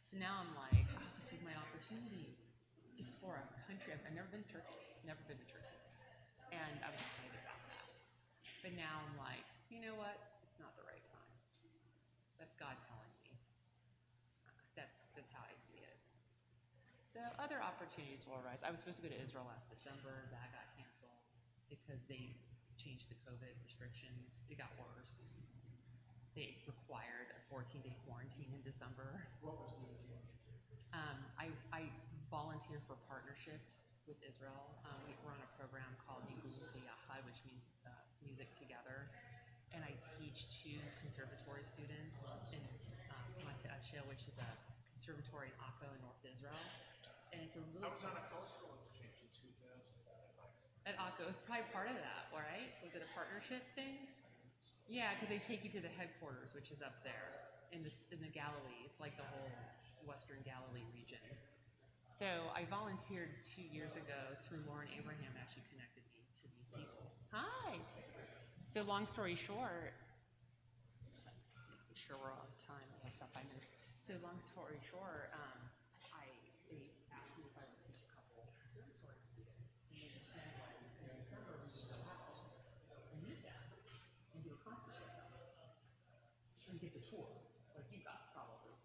So now I'm like, oh, this is my opportunity to explore a country. I've never been to Turkey. Never been to Turkey. And I was excited about that. But now I'm like, you know what? It's not the right time. That's God telling me. That's how I see it. So other opportunities will arise. I was supposed to go to Israel last December. That got canceled because they changed the COVID restrictions. It got worse. They required a 14-day quarantine in December. What was the deal? I volunteer for partnership with Israel. We're on a program called Night, which means music together. And I teach 2 conservatory students in Night, which is a conservatory in Akko in North Israel. And it's a really I was on a cultural exchange in 2000. At Akko, it's probably part of that, right? Was it a partnership thing? Yeah, because they take you to the headquarters, which is up there in the Galilee. It's like the whole Western Galilee region. So I volunteered 2 years ago through Lauren Abraham, actually connected me to these people. Hi. So long story short, making sure we're on time. We have about 5 minutes. So long story short, they asked me if I would teach a couple conservatory students, and they just said, in the summer we should go out and meet them and do a concert with them and get the tour, like you got probably.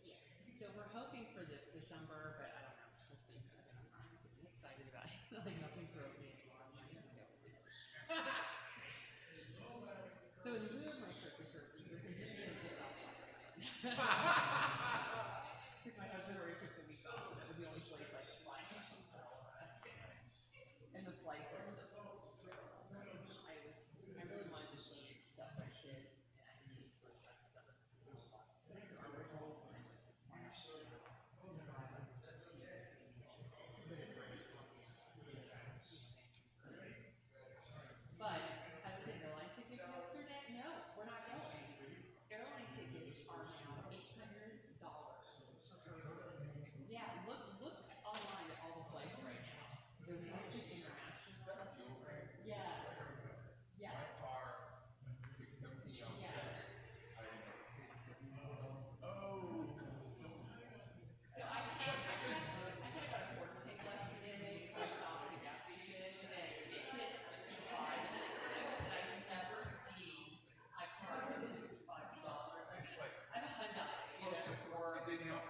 Yeah. So we're hoping for this December, but I don't know. We'll see. I'm excited about it. Like nothing throws me any more money. So in lieu of my trip to Turkey, we're taking this South Africa. Because my husband already took the week off. That was the only place I could fly. And the flights are just. I really wanted to see stuff like kids, and I need for stuff like that. But I looked at airline tickets yesterday. No, we're not going. Airline tickets are now $800. Yeah, look online at all the flights right now. The domestic international. Yes. Yes. My car takes 17 hours. Yes. Oh. So I had about a quarter tank left today, so I stopped at the gas station and it hit 5 minutes and I never see my car $5. It's like I have a Hyundai. close to 4. It didn't help.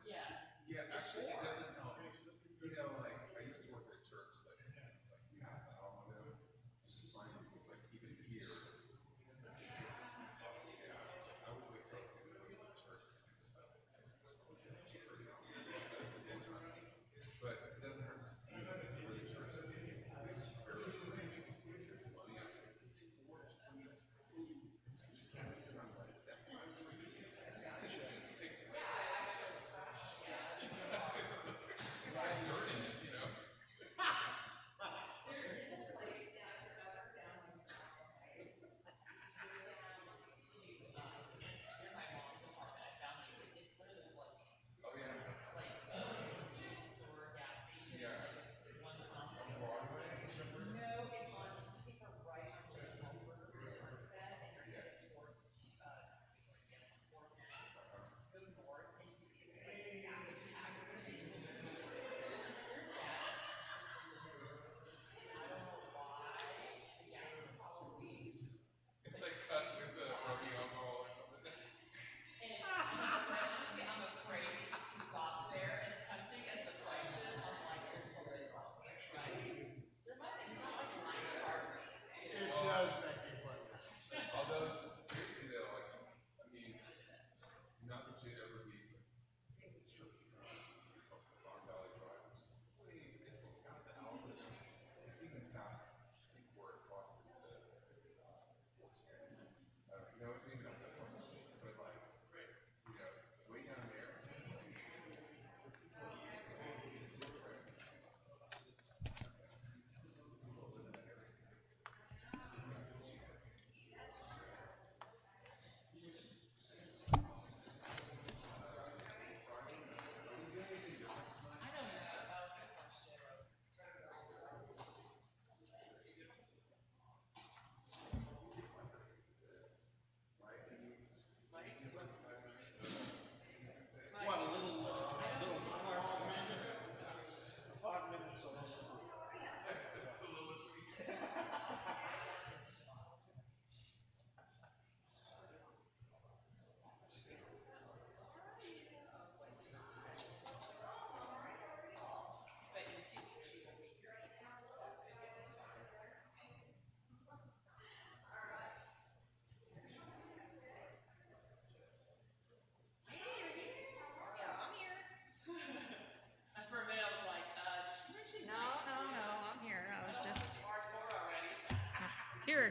Yes. Yeah, actually, it doesn't help. You know, like I used to work at a church, like it's like past the Alamo, which is funny because like even here, the difference in cost of gas. Like I would wait till I was in the church and decide it's cheaper now. This was one time, but it doesn't hurt. You know, where the church is, spirits are ranging, there's money out there. This is 420. This is that's not. This is big.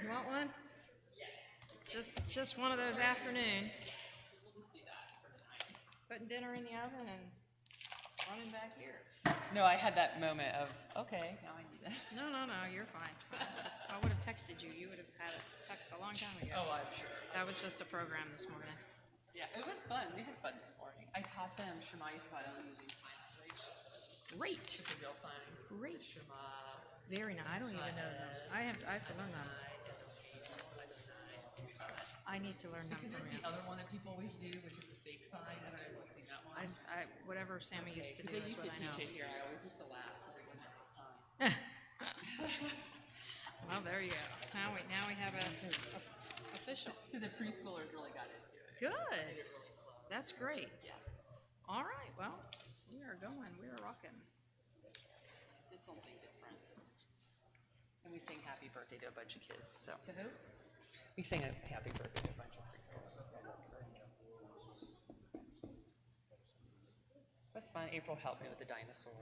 here. You want one? Just one of those afternoons. We'll just do that for tonight. Putting dinner in the oven and running back here. No, I had that moment of, okay, now I need it. No, you're fine. I would have texted you. You would have had a text a long time ago. Oh, I'm sure. That was just a program this morning. Yeah, it was fun. We had fun this morning. I taught them Shema Yisrael using sign language. Great. It's a real sign. Great. Shema. Very nice. I don't even know them. I have to learn them. I need to learn them Because from there's you. the other one that people always do, which is the fake sign. I don't know if you've seen that one. Whatever Sammy used to do They is used what to I know. teach it here. I always used to laugh because it wasn't a sign. Well, there you go. Now we have a official. So the preschoolers really got into it. Good. That's great. Yeah. All right. Well, we are going. We are rocking. Just something different. And we sing happy birthday to a bunch of kids. So. To who? We sing a happy birthday to a bunch of preschoolers. That's fun. April helped me with the dinosaur.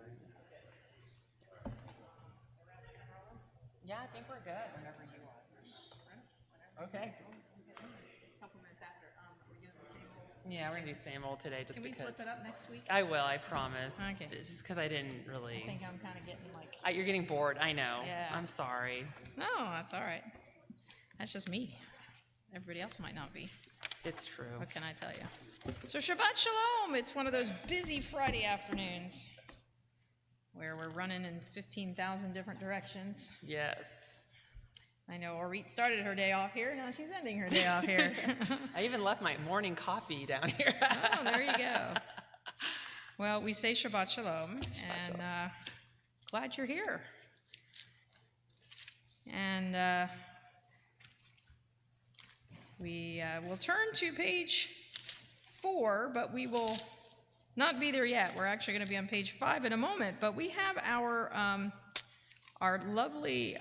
Yeah, I think we're good whenever you are. Okay. A couple minutes after. We're doing the same old. Yeah, we're gonna do same old today just Can we because. flip it up next week? I will, I promise. Okay. This is because I didn't really. I think I'm kind of getting like. You're getting bored, I know. Yeah. I'm sorry. No, that's all right. That's just me. Everybody else might not be. It's true. What can I tell you? So Shabbat Shalom. It's one of those busy Friday afternoons where we're running in 15,000 different directions. Yes. I know Orit started her day off here. Now she's ending her day off here. I even left my morning coffee down here. Oh, there you go. Well, we say Shabbat Shalom, and glad you're here. And we will turn to page 4, but we will not be there yet. We're actually going to be on page 5 in a moment. But we have our lovely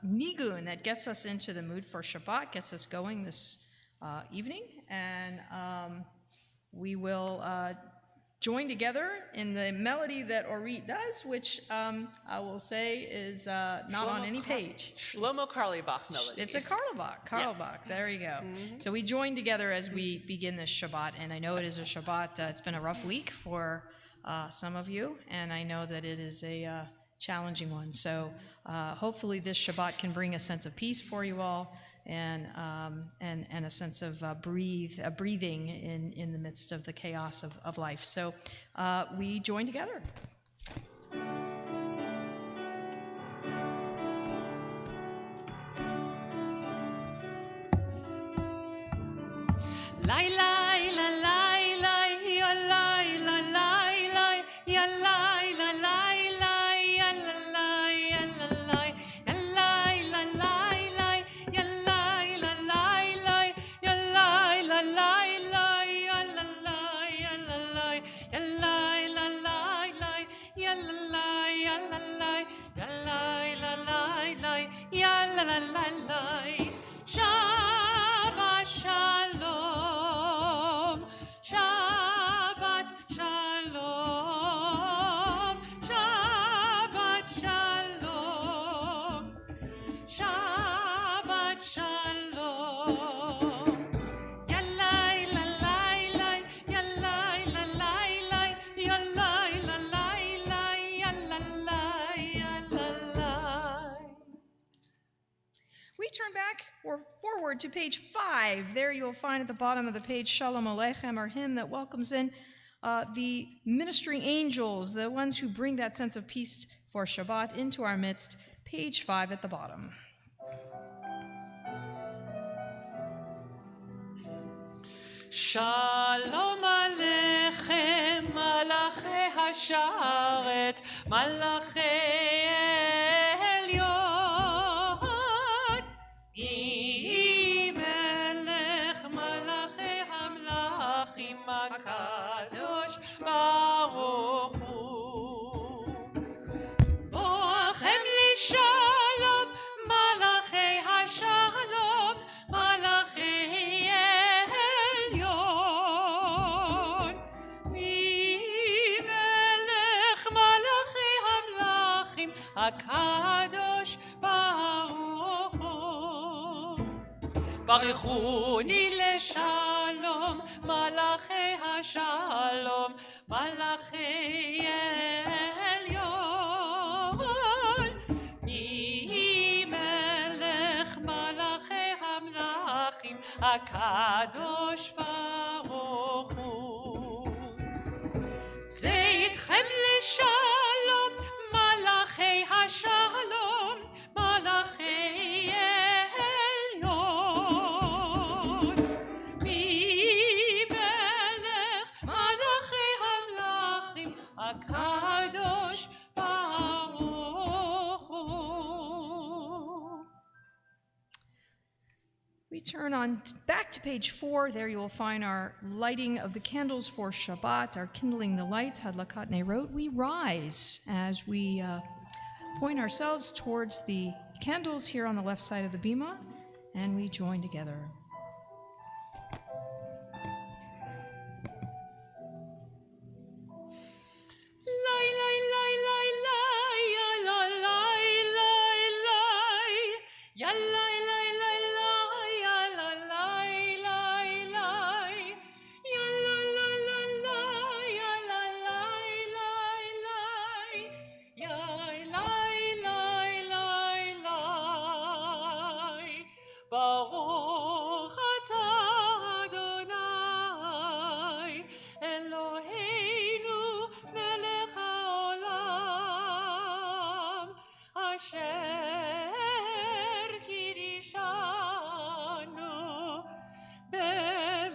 nigun that gets us into the mood for Shabbat, gets us going this evening, and we will join together in the melody that Orit does, which I will say is not on any page. Shlomo Karlebach melody. It's a Karlebach. Karlebach. There you go. Mm-hmm. So we join together as we begin this Shabbat, and I know it is a Shabbat. It's been a rough week for some of you, and I know that it is a challenging one. So hopefully this Shabbat can bring a sense of peace for you all, and a sense of breathing in the midst of the chaos of life. So we join together. Lai lai la lai lai ya lai la lai lai ya lai la lai lai ya la lai ya la lai ya lai la lai lai ya lai la lai lai ya lai la lai lai ya la lai ya la lai ya lai la lai lai ya la lai ya la lai ya lai la lai lai ya la la lai lai. Shabbat Shalom, Shabbat Shalom, Shabbat Shalom, Shabbat Shalom. Yalai la lai lai, yalai la lai lai, yalai la lai lai, yalalai yalalai. We turn back or forward to page 5. There you'll find at the bottom of the page Shalom Aleichem, our hymn that welcomes in the ministering angels, the ones who bring that sense of peace for Shabbat into our midst. Page 5 at the bottom. Shalom Aleichem, Malachei Hasharet, Malachei Elyon, Melech Malachei Hamlachim HaKadosh Baruch Hu. Bochem li Shalom, Malachei Hashalom, Malachei Elyon, Melech Malachei Hamlachim HaKadosh Baruch Hu. ברכוני לשלום, מלאכי השלום, מלאכי עליון. מי מלך מלאכי המלכים, הקדוש ברוך הוא. צאתכם לשלום, מלאכי השלום, מלאכי עליון. מי מלך מלאכי המלכים, הקדוש ברוך הוא. We turn on back to page 4. There you will find our lighting of the candles for Shabbat, our kindling the lights, Hadlakat Nerot. We rise as we point ourselves towards the candles here on the left side of the bima, and we join together. ברוך אתה אדוני אלוהינו מלך העולם אשר קידשנו במצוותיו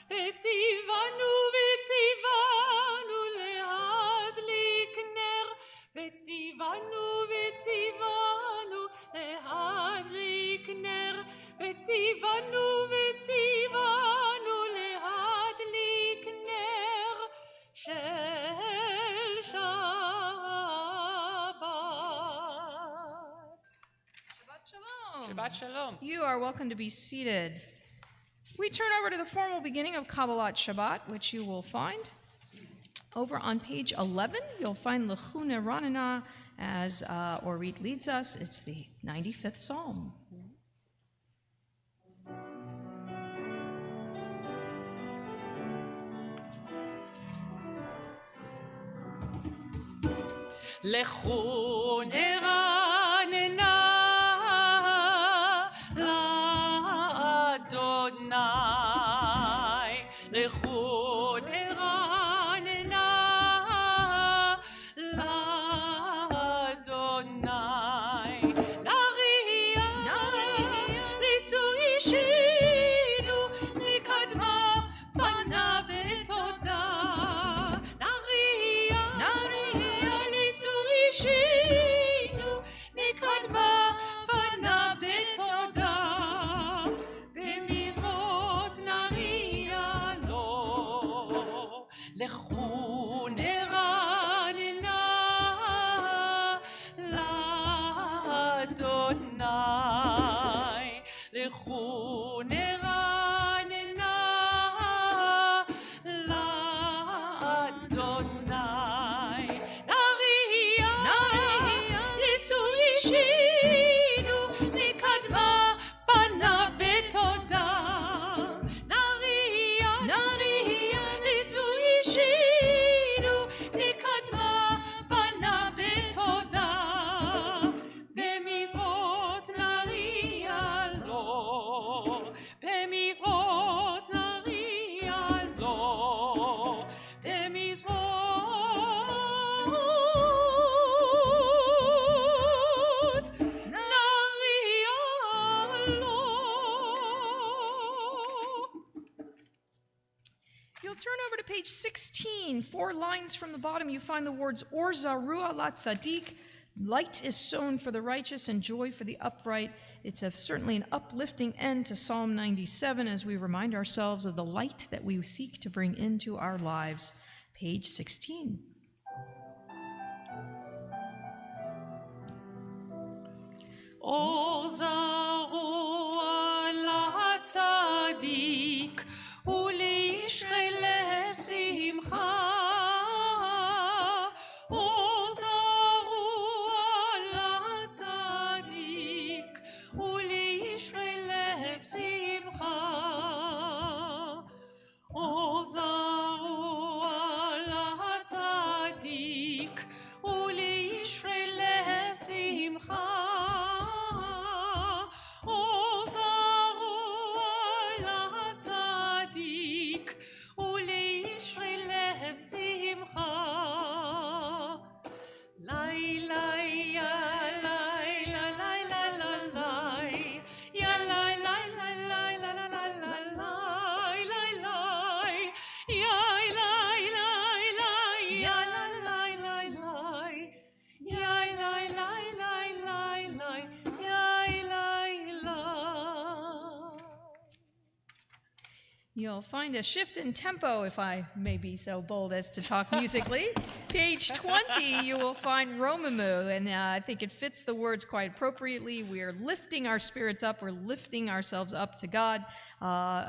וציוונו להדליק נר וציוונו להדליק נר וציוונו להדליק נר של שבת. Shabbat Shalom. Shabbat Shalom. You are welcome to be seated. We turn over to the formal beginning of Kabbalat Shabbat, which you will find over on page 11. You'll find Lechuna Ranana as Orit leads us. It's the 95th Psalm. לכו נרננה לאדוני, לכו נרננה לאדוני, נריע לצור אישינו לקדמה פנה בתודה, נריע לצור אישינו לקדמה פנה בתודה, במזמרות נריע לו, לכו נרננה לאדוני, לכו נרננה לאדוני, נריע לצור אישינו לקדמה פניו בתודה, נריע לצור אישינו לקדמה פניו בתודה, במזמרות נריע לו, במזמרות נריע לו, במזמרות נריע לו. You'll turn over to page 16. 4 lines from the bottom, you find the words Or Zarua Lat Tzaddik. Light is sown for the righteous and joy for the upright. It's certainly an uplifting end to Psalm 97 as we remind ourselves of the light that we seek to bring into our lives. Page 16. אור זרוע לצדיק ולאיש חלב שמחה, אור זרוע לצדיק You'll find a shift in tempo, if I may be so bold as to talk musically. Page 20, you will find Romamu, and I think it fits the words quite appropriately. We are lifting our spirits up. We're lifting ourselves up to God,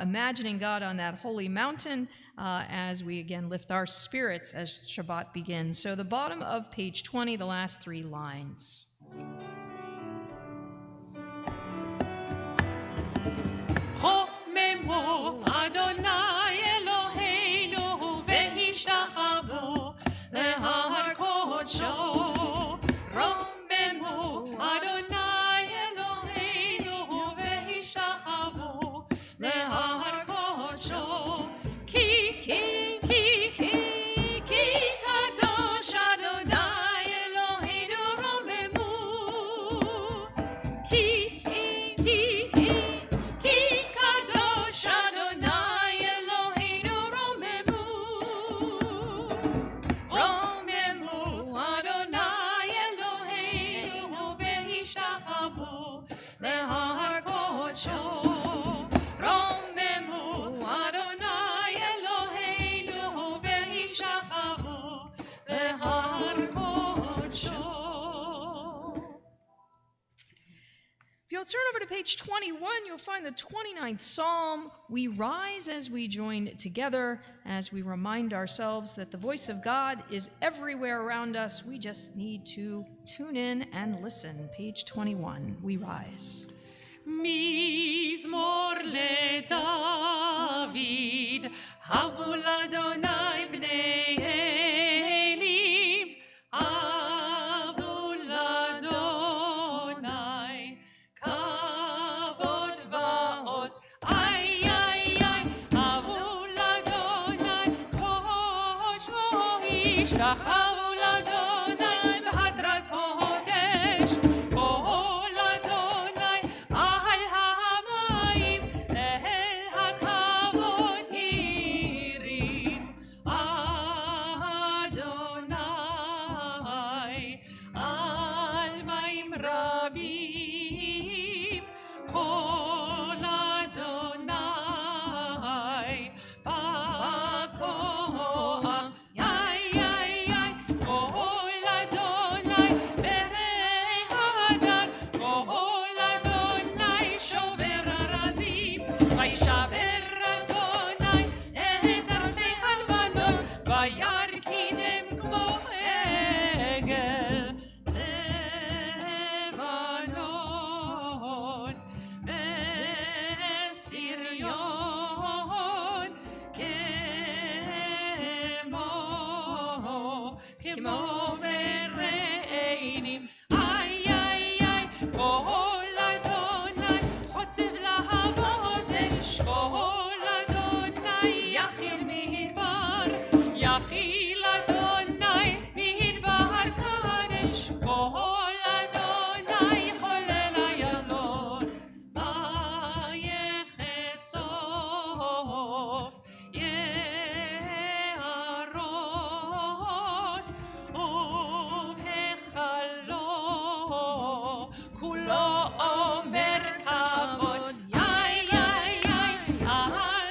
imagining God on that holy mountain as we, again, lift our spirits as Shabbat begins. So the bottom of page 20, the last 3 lines. חוממו אדוני אלוהינו והשתחוו להר קודשו. רוממו אדוני אלוהינו והשתחוו להר קודשו. כי קדוש אדוני אלוהינו רוממו. כי קדוש אדוני אלוהינו רוממו. רוממו אדוני אלוהינו והשתחוו להר קודשו. רוממו אדוני אלוהינו והשתחוו להר קודשו. If you'll turn over to page 21, you'll find the 29th Psalm. We rise as we join together, as we remind ourselves that the voice of God is everywhere around us. We just need to tune in and listen. Page 21, we rise. מזמור לדוד, הבו לאדוני בני אלים, הבו לאדוני כבוד ועוז. איי איי איי, הבו לאדוני כבוד שמו ישתחוו לאדוני בהדרת קודש. כל אדוני על המים אל הכבוד ירים. אדוני על מים רבים. כל אדוני בכוח. איי איי איי, כל אדוני בהדר. כל אדוני שובר ארזים. וישבר אדוני את ארצי הלבנון. וירקידם כמו עגל לבנון. בסריון כמו ברעינים. איי איי איי, כל אדוני חוצב להבות אש. כל אדוני יכיל מדבר. יכיל אדוני מדבר קדש. כל אדוני חולל איילות. ויחשוף יערות ובהיכלו כולו אומר כבוד. איי איי איי,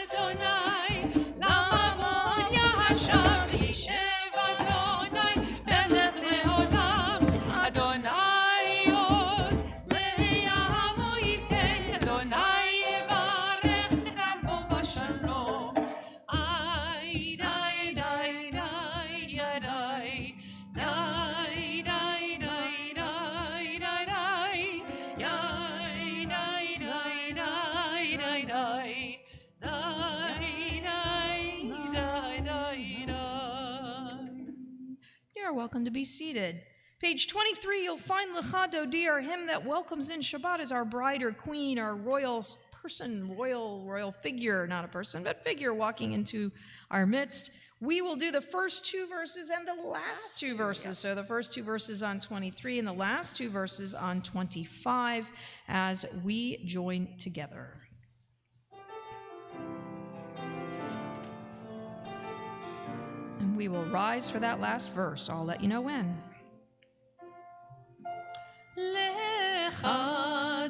אדוני לממון ישב. ישב אדוני מלך לעולם. אדוני עוז לעמו ייתן. אדוני יברך את עמו בשלום. איי די די די די די די די די די די די די די די די די You're welcome to be seated. Page 23, you'll find Lecha Dodi, our hymn that welcomes in Shabbat as our bride or queen, our royal person, royal figure, not a person, but figure walking into our midst. We will do the first 2 verses and the last 2 verses. So the first 2 verses on 23 and the last 2 verses on 25 as we join together. And we will rise for that last verse. I'll let you know when. לך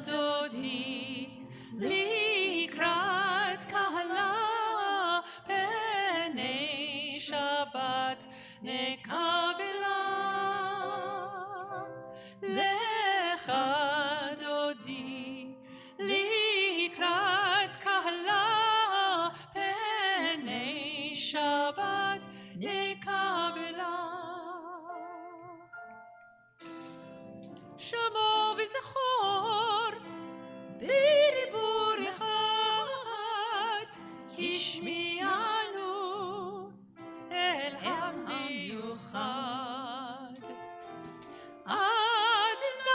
דודי לקראת קהלה נקבלה. לך דודי לקראת קהלה, פני שבת נקבלה. שמור וזכור בדיבור אחד, השמיענו אל המיוחד. אדוני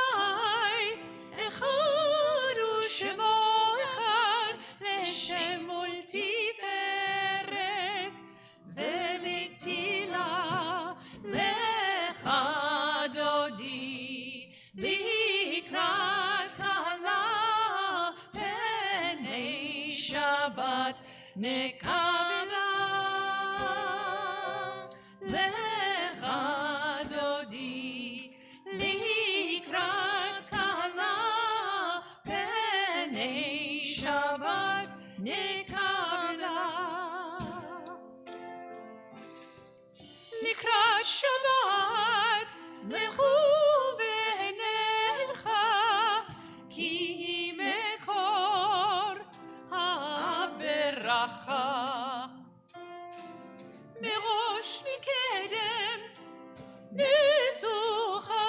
אחד ושמו אחד, לשם ולתפארת ולתהילה. לך דודי לקראת קהלה, פני שבת נקבלה. לך דודי לקראת קהלה, פני שבת נקבלה. לקראת שבת לכו ונלכה, כי היא מקור הברכה. מראש מקדם ניסוחה,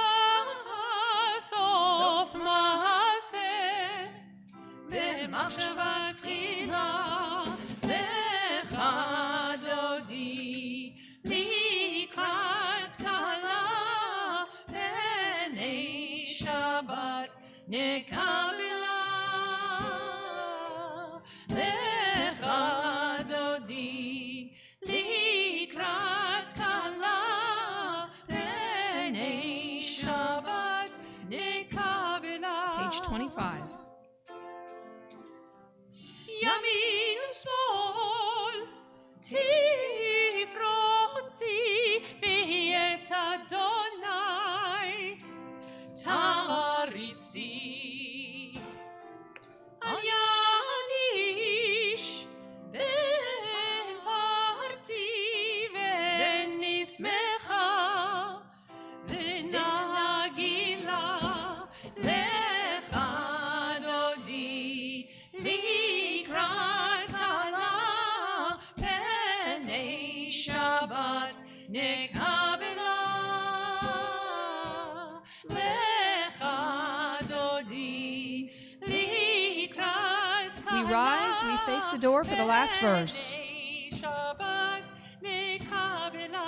סוף מעשה במחשבה תחילה. לך דודי לקראת קהלה, פני שבת נקבלה. לך דודי לקראת קהלה, פני שבת נקבלה. Page 25. ימין ושמאל תפרוצי, ואת אדוני תעריצי. על יד איש בן פרצי, ונשמחה ונגילה. לך דודי לקראת קהלה, פני שבת נקבלה. לך דודי לקראת We rise, we face the door for the last verse. פני שבת נקבלה.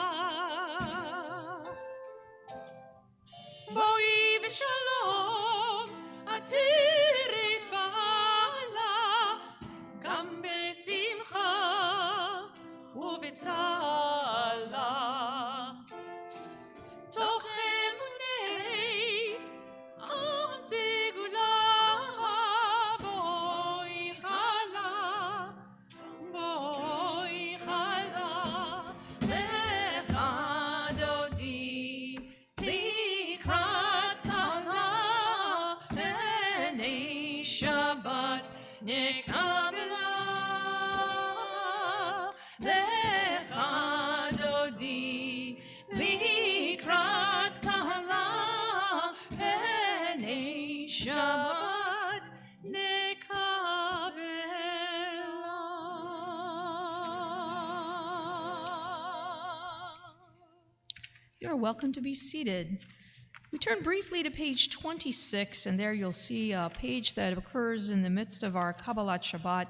בואי ושלום עתירת בעלה, גם בשמחה ובצהלה. תוך אמוני עם סגולה, בואי חלה, בואי חלה. לך דודי לקראת קהלה, פני שבת נקבלה. לך דודי לקראת קהלה, פני שבת נקבלה. You're welcome to be seated. We turn briefly to page 26, and there you'll see a page that occurs in the midst of our Kabbalat Shabbat.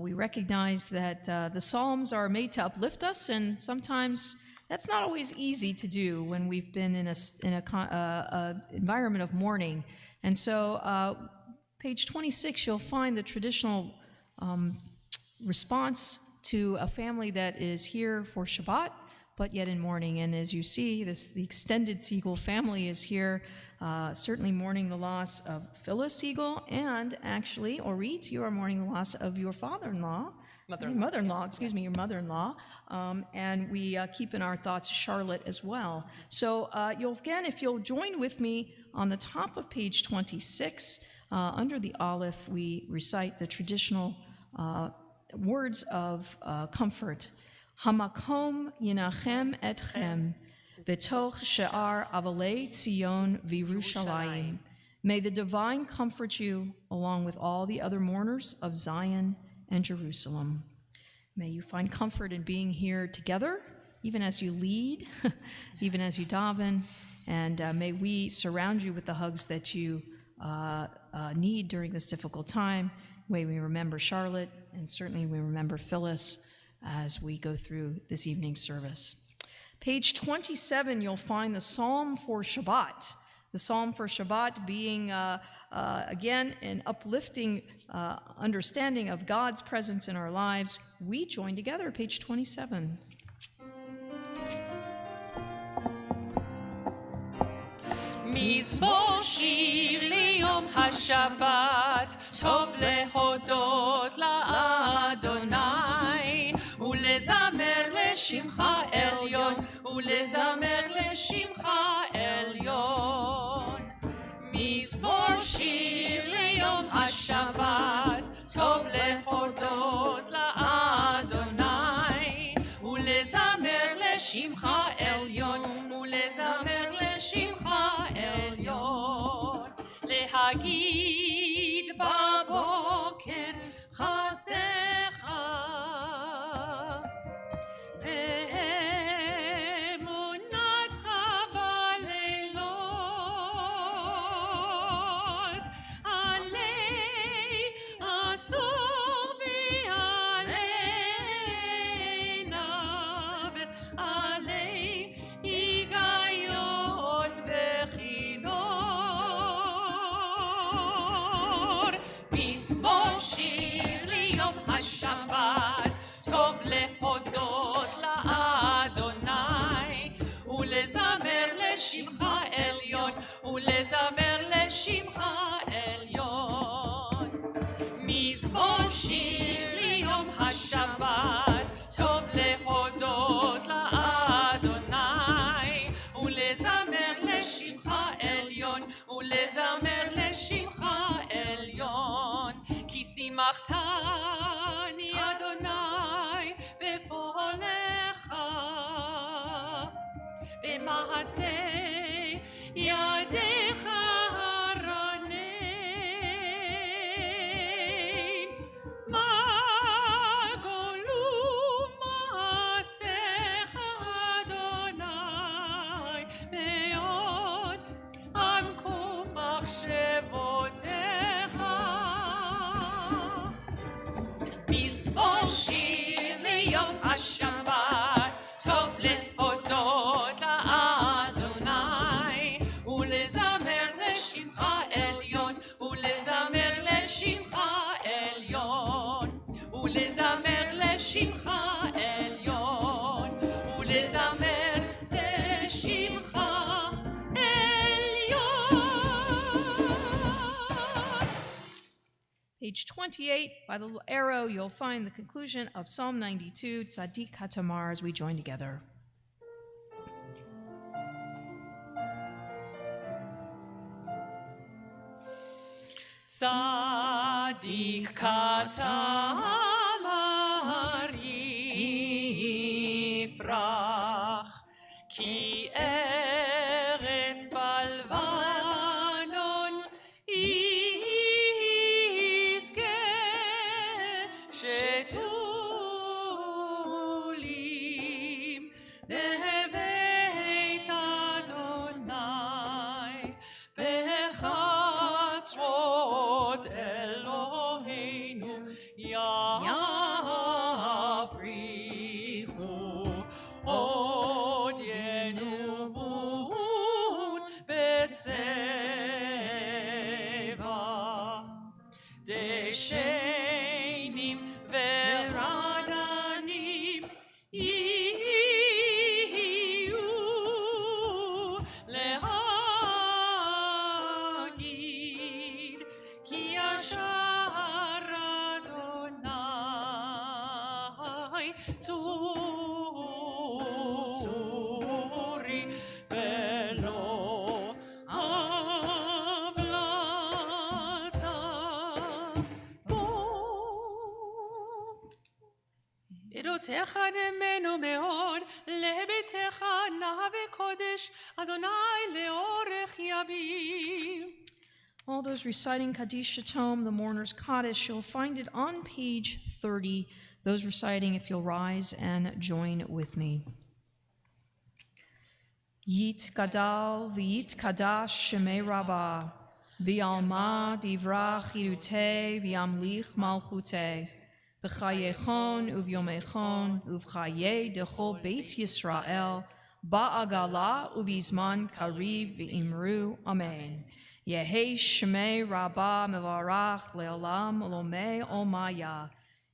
We recognize that the Psalms are made to uplift us, and sometimes that's not always easy to do when we've been in a environment of mourning. And so, page 26, you'll find the traditional response to a family that is here for Shabbat, but yet in mourning. And as you see, the extended Siegel family is here, certainly mourning the loss of Phyllis Siegel, and actually, Orit, you are mourning the loss of your father-in-law. Your mother-in-law. And we keep in our thoughts Charlotte as well. So if you'll join with me on the top of page 26, under the Aleph, we recite the traditional words of comfort. Hamakom yinachem etchem betoch she'ar avalei Tzion v'Yerushalayim. May the divine comfort you along with all the other mourners of Zion and Jerusalem. May you find comfort in being here together, even as you lead, even as you daven, and may we surround you with the hugs that you need during this difficult time. May we remember Charlotte, and certainly we remember Phyllis as we go through this evening's service. Page 27, you'll find the Psalm for Shabbat. The Psalm for Shabbat being, again, an uplifting understanding of God's presence in our lives. We join together, page 27. מזמור שיר ליום השבת, טוב להודות לאדוני, ולזמר לשמך עליון, ולזמר לשמך עליון. מזמור שיר ליום השבת, טוב להודות לאדוני, ולזמר לשמך עליון, ולזמר לשמך עליון. להגיד בבוקר חסדך, ואמונתך בלילות, עלי עשור ועלי עיניו, עלי היגיון בכינור. מזמור שיר ליום השבת, טוב להודות לאדוני, ולזמר לשמך עליון, ולזמר לשמך עליון. מזמור שיר ליום השבת, טוב להודות לאדוני, ולזמר לשמך עליון, ולזמר לשמך עליון. כי שימחתני אדוני בפועלך, במעשה ידיך הרנן. מה גולו מעשיך אדוני, מאוד עמקו מחשבותיך. מזמור שיר ליום השבת, טוב להודות לאדוני, ולזמר לשמך עליון, ולזמר לשמך עליון, ולזמר לשמך עליון, ולזמר לשמך עליון. Page 28, by the little arrow, you'll find the conclusion of Psalm 92, Tzadik HaTamar, as we join together. צדיק כתמר יפרח, כי ארץ בלבנון יזכה, שתולים בבית אדוני, בחצרות אלוהינו יפריחו, עוד ינובון בצבע, דשנים ורעננים יהיו, להגיד כי ישר אדוני צורי, ולא הבלצה בו. עדותיך דמנו מאוד, לביתך נא וקודש, אדוני לאורך ימים. All those reciting Kaddish Shatom, the mourner's Kaddish, you'll find it on page 30. Those reciting, if you'll rise and join with me. Yit Gadal v'yit Kadash Shemei Rabbah, B'alma divrach yirutei v'yamlich malchutei, B'chayechon uv'yomechon uv'chaye dechol Beit Yisrael, Ba'agala uv'izman kariv v'imru Amen. Yehei Shemei Rabbah mevarach le'olam olomei omaya,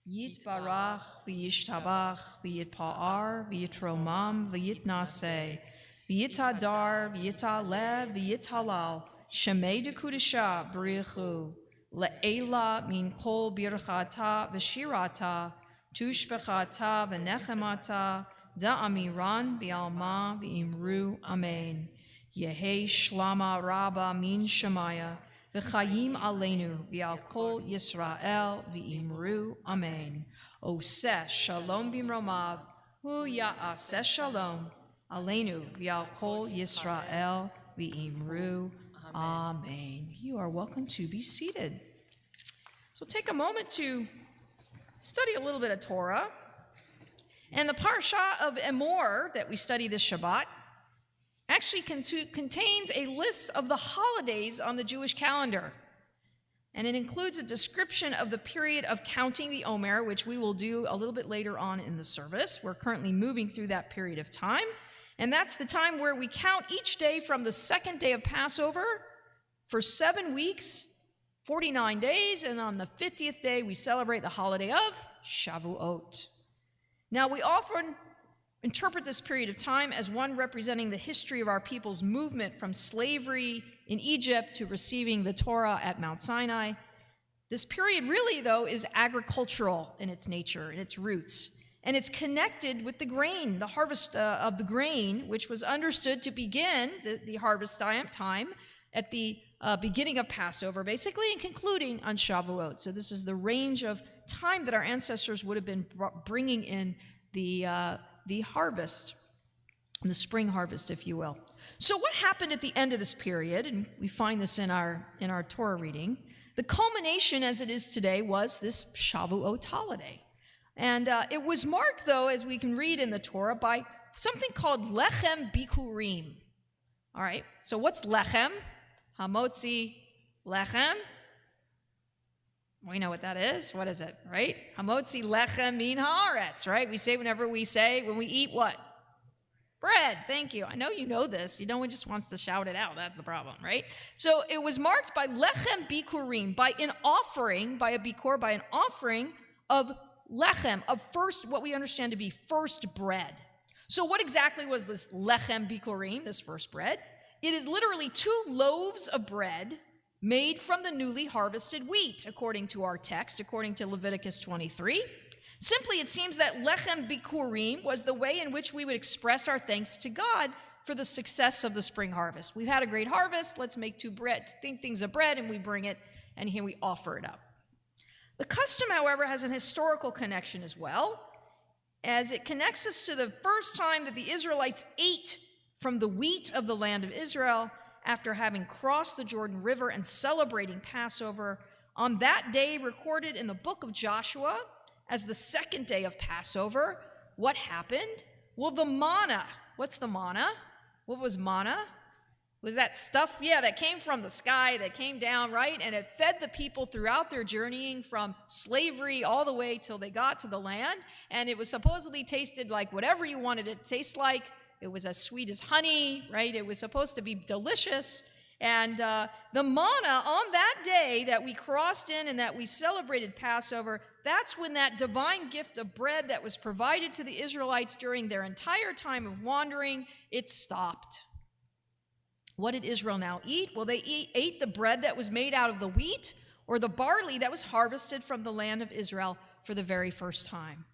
Yitbarach v'yishtabach v'yitpa'ar v'yitromam v'yitnaseh, V'yitadar, v'yitalev, v'yitalal, Shemei dekudesha b'richu, le'ela min kol birchata v'shirata, tushbechata v'nechemata, da'amiran b'alma v'imru amen. Yehei shlama rabba min shemaya, v'chayim aleinu v'al kol Yisrael v'imru amen. Oseh shalom b'mromav, hu ya'aseh shalom, Aleinu v'al kol Yisrael v'imru Amen. You are welcome to be seated. So take a moment to study a little bit of Torah. And the parsha of Emor that we study this Shabbat actually contains a list of the holidays on the Jewish calendar. And it includes a description of the period of counting the Omer, which we will do a little bit later on in the service. We're currently moving through that period of time. And that's the time where we count each day from the second day of Passover for 7 weeks, 49 days, and on the 50th day we celebrate the holiday of Shavuot. Now we often interpret this period of time as one representing the history of our people's movement from slavery in Egypt to receiving the Torah at Mount Sinai. This period really, though, is agricultural in its nature, in its roots. And it's connected with the grain, the harvest of the grain, which was understood to begin the harvest time at the beginning of Passover, basically, and concluding on Shavuot. So this is the range of time that our ancestors would have been bringing in the harvest, the spring harvest, if you will. So what happened at the end of this period, and we find this in our Torah reading, the culmination as it is today was this Shavuot holiday. And it was marked, though, as we can read in the Torah, by something called Lechem Bikurim. All right, so what's Lechem? Hamotzi Lechem. We know what that is. What is it, right? Hamotzi Lechem min haaretz, right? We say when we eat what? Bread. Thank you. I know you know this. No one just wants to shout it out. That's the problem, right? So it was marked by Lechem Bikurim, by an offering, by a bikur, by an offering of lechem, of first, what we understand to be first bread. So what exactly was this lechem bikurim, this first bread? It is literally 2 loaves of bread made from the newly harvested wheat, according to our text, according to Leviticus 23. Simply, it seems that lechem bikurim was the way in which we would express our thanks to God for the success of the spring harvest. We've had a great harvest. Let's make 2 things of bread, and we bring it, and here we offer it up. The custom, however, has an historical connection as well, as it connects us to the first time that the Israelites ate from the wheat of the land of Israel after having crossed the Jordan River and celebrating Passover. On that day, recorded in the book of Joshua as the second day of Passover, what happened? Well, the manna. What's the manna? What was manna? Was that stuff, that came from the sky, that came down, right? And it fed the people throughout their journeying from slavery all the way till they got to the land. And it was supposedly tasted like whatever you wanted it to taste like. It was as sweet as honey, right? It was supposed to be delicious. And the manna on that day that we crossed in and that we celebrated Passover, that's when that divine gift of bread that was provided to the Israelites during their entire time of wandering, it stopped. What did Israel now eat? Well, they ate the bread that was made out of the wheat or the barley that was harvested from the land of Israel for the very first time.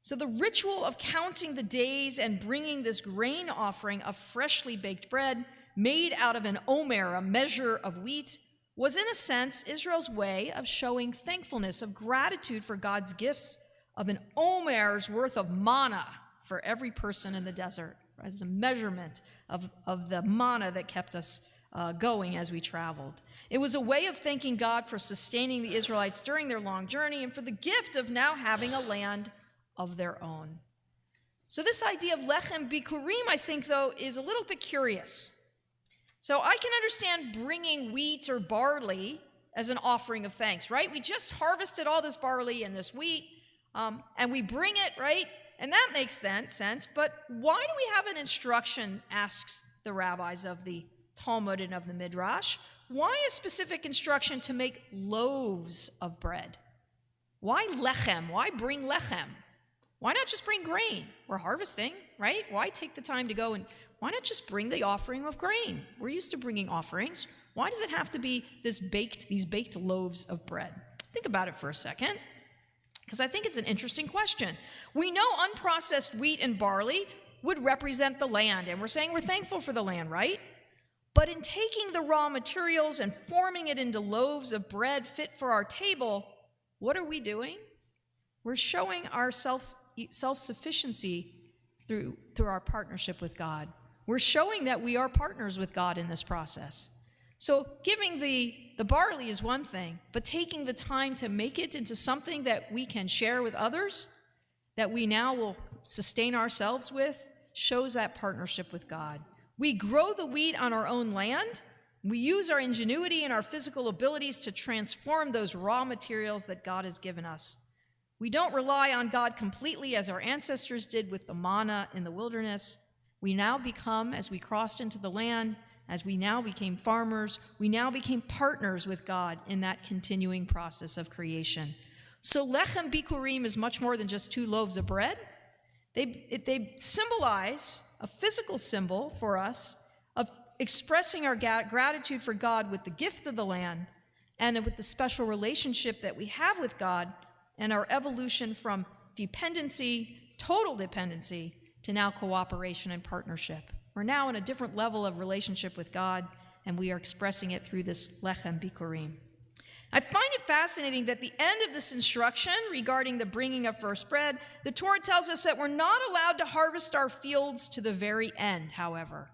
So the ritual of counting the days and bringing this grain offering of freshly baked bread made out of an omer, a measure of wheat, was in a sense Israel's way of showing thankfulness, of gratitude for God's gifts of an omer's worth of manna for every person in the desert, as a measurement of the manna that kept us going as we traveled. It was a way of thanking God for sustaining the Israelites during their long journey and for the gift of now having a land of their own. So this idea of lechem bikurim, I think, though, is a little bit curious. So I can understand bringing wheat or barley as an offering of thanks, right? We just harvested all this barley and this wheat, and we bring it, right? And that makes sense, but why do we have an instruction, asks the rabbis of the Talmud and of the Midrash, why a specific instruction to make loaves of bread? Why lechem? Why bring lechem? Why not just bring grain? We're harvesting, right? Why take the time to go and why not just bring the offering of grain? We're used to bringing offerings. Why does it have to be these baked loaves of bread? Think about it for a second, because I think it's an interesting question. We know unprocessed wheat and barley would represent the land, and we're saying we're thankful for the land, right? But in taking the raw materials and forming it into loaves of bread fit for our table, what are we doing? We're showing our self-sufficiency through our partnership with God. We're showing that we are partners with God in this process. So giving the barley is one thing, but taking the time to make it into something that we can share with others, that we now will sustain ourselves with, shows that partnership with God. We grow the wheat on our own land. We use our ingenuity and our physical abilities to transform those raw materials that God has given us. We don't rely on God completely as our ancestors did with the manna in the wilderness. We now become, as we crossed into the land, as we now became farmers, we now became partners with God in that continuing process of creation. So lechem bikurim is much more than just 2 loaves of bread. They symbolize a physical symbol for us of expressing our gratitude for God with the gift of the land and with the special relationship that we have with God and our evolution from dependency, total dependency, to now cooperation and partnership. We're now in a different level of relationship with God, and we are expressing it through this lechem bikurim. I find it fascinating that the end of this instruction regarding the bringing of first bread, the Torah tells us that we're not allowed to harvest our fields to the very end, however.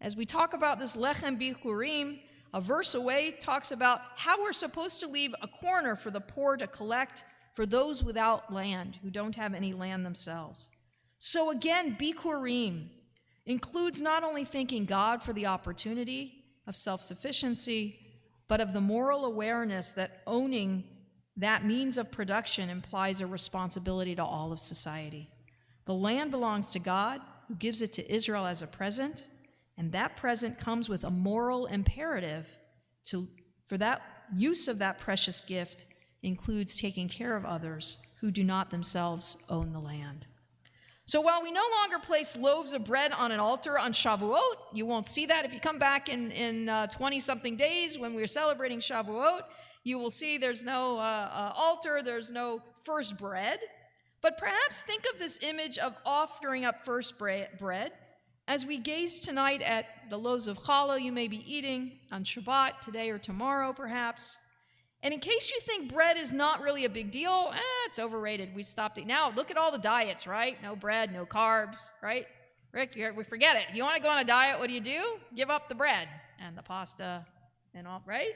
As we talk about this lechem bikurim, a verse away talks about how we're supposed to leave a corner for the poor to collect for those without land, who don't have any land themselves. So again, bikurim includes not only thanking God for the opportunity of self-sufficiency, but of the moral awareness that owning that means of production implies a responsibility to all of society. The land belongs to God, who gives it to Israel as a present, and that present comes with a moral imperative for that use of that precious gift includes taking care of others who do not themselves own the land. So while we no longer place loaves of bread on an altar on Shavuot, you won't see that. If you come back in 20-something days when we're celebrating Shavuot, you will see there's no altar, there's no first bread. But perhaps think of this image of offering up first bread as we gaze tonight at the loaves of challah you may be eating on Shabbat, today or tomorrow perhaps. And in case you think bread is not really a big deal, it's overrated. We stopped it. Now, look at all the diets, right? No bread, no carbs, right? Rick, we forget it. If you want to go on a diet, what do? Give up the bread and the pasta and all, right?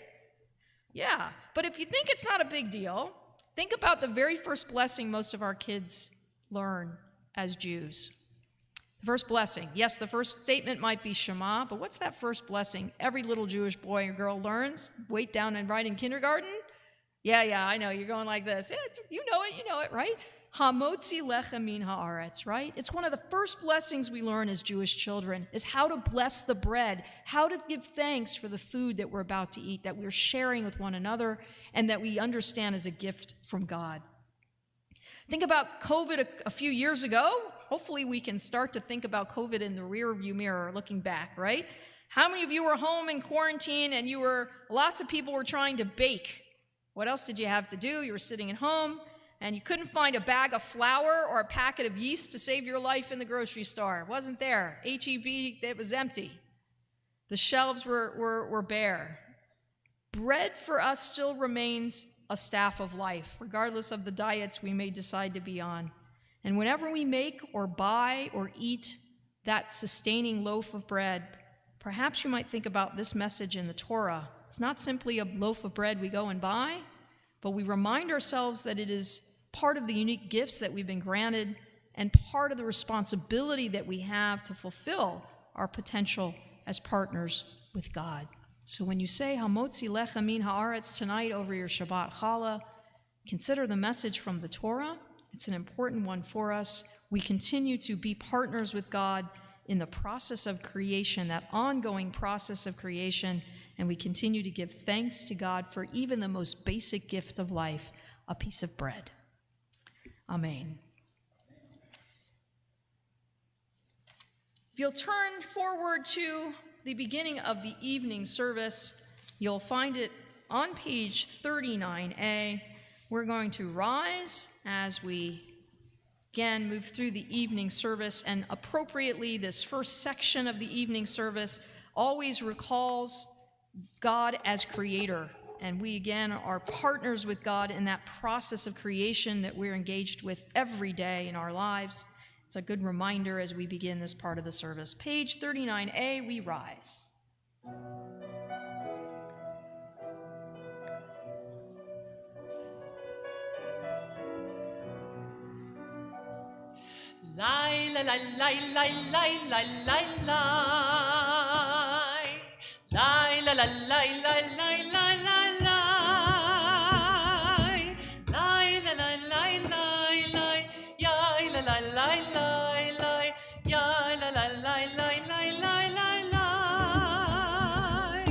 Yeah. But if you think it's not a big deal, think about the very first blessing most of our kids learn as Jews. The first blessing. Yes, the first statement might be Shema, but what's that first blessing every little Jewish boy or girl learns? Wait down and write in kindergarten? Yeah, I know. You're going like this. Yeah, you know it, right? Hamotzi lechem min haaretz, right? It's one of the first blessings we learn as Jewish children is how to bless the bread, how to give thanks for the food that we're about to eat, that we're sharing with one another, and that we understand as a gift from God. Think about COVID a few years ago. Hopefully we can start to think about COVID in the rearview mirror looking back, right? How many of you were home in quarantine and lots of people were trying to bake? What else did you have to do? You were sitting at home and you couldn't find a bag of flour or a packet of yeast to save your life in the grocery store. It wasn't there. H-E-B, it was empty. The shelves were bare. Bread for us still remains a staff of life, regardless of the diets we may decide to be on. And whenever we make or buy or eat that sustaining loaf of bread, perhaps you might think about this message in the Torah. It's not simply a loaf of bread we go and buy, but we remind ourselves that it is part of the unique gifts that we've been granted and part of the responsibility that we have to fulfill our potential as partners with God. So when you say Hamotzi Lechem Min Haaretz tonight over your Shabbat Challah, consider the message from the Torah. It's an important one for us. We continue to be partners with God in the process of creation, that ongoing process of creation, and we continue to give thanks to God for even the most basic gift of life, a piece of bread. Amen. If you'll turn forward to the beginning of the evening service, you'll find it on page 39A. We're going to rise as we again move through the evening service, and appropriately this first section of the evening service always recalls God as creator, and we again are partners with God in that process of creation that we're engaged with every day in our lives. It's a good reminder as we begin this part of the service. Page 39A, we rise. Lai la la lai lai lai lai lai lai lai la la lai lai lai lai lai lai la la lai lai lai yai la la lai lai lai yai la la lai lai lai lai lai lai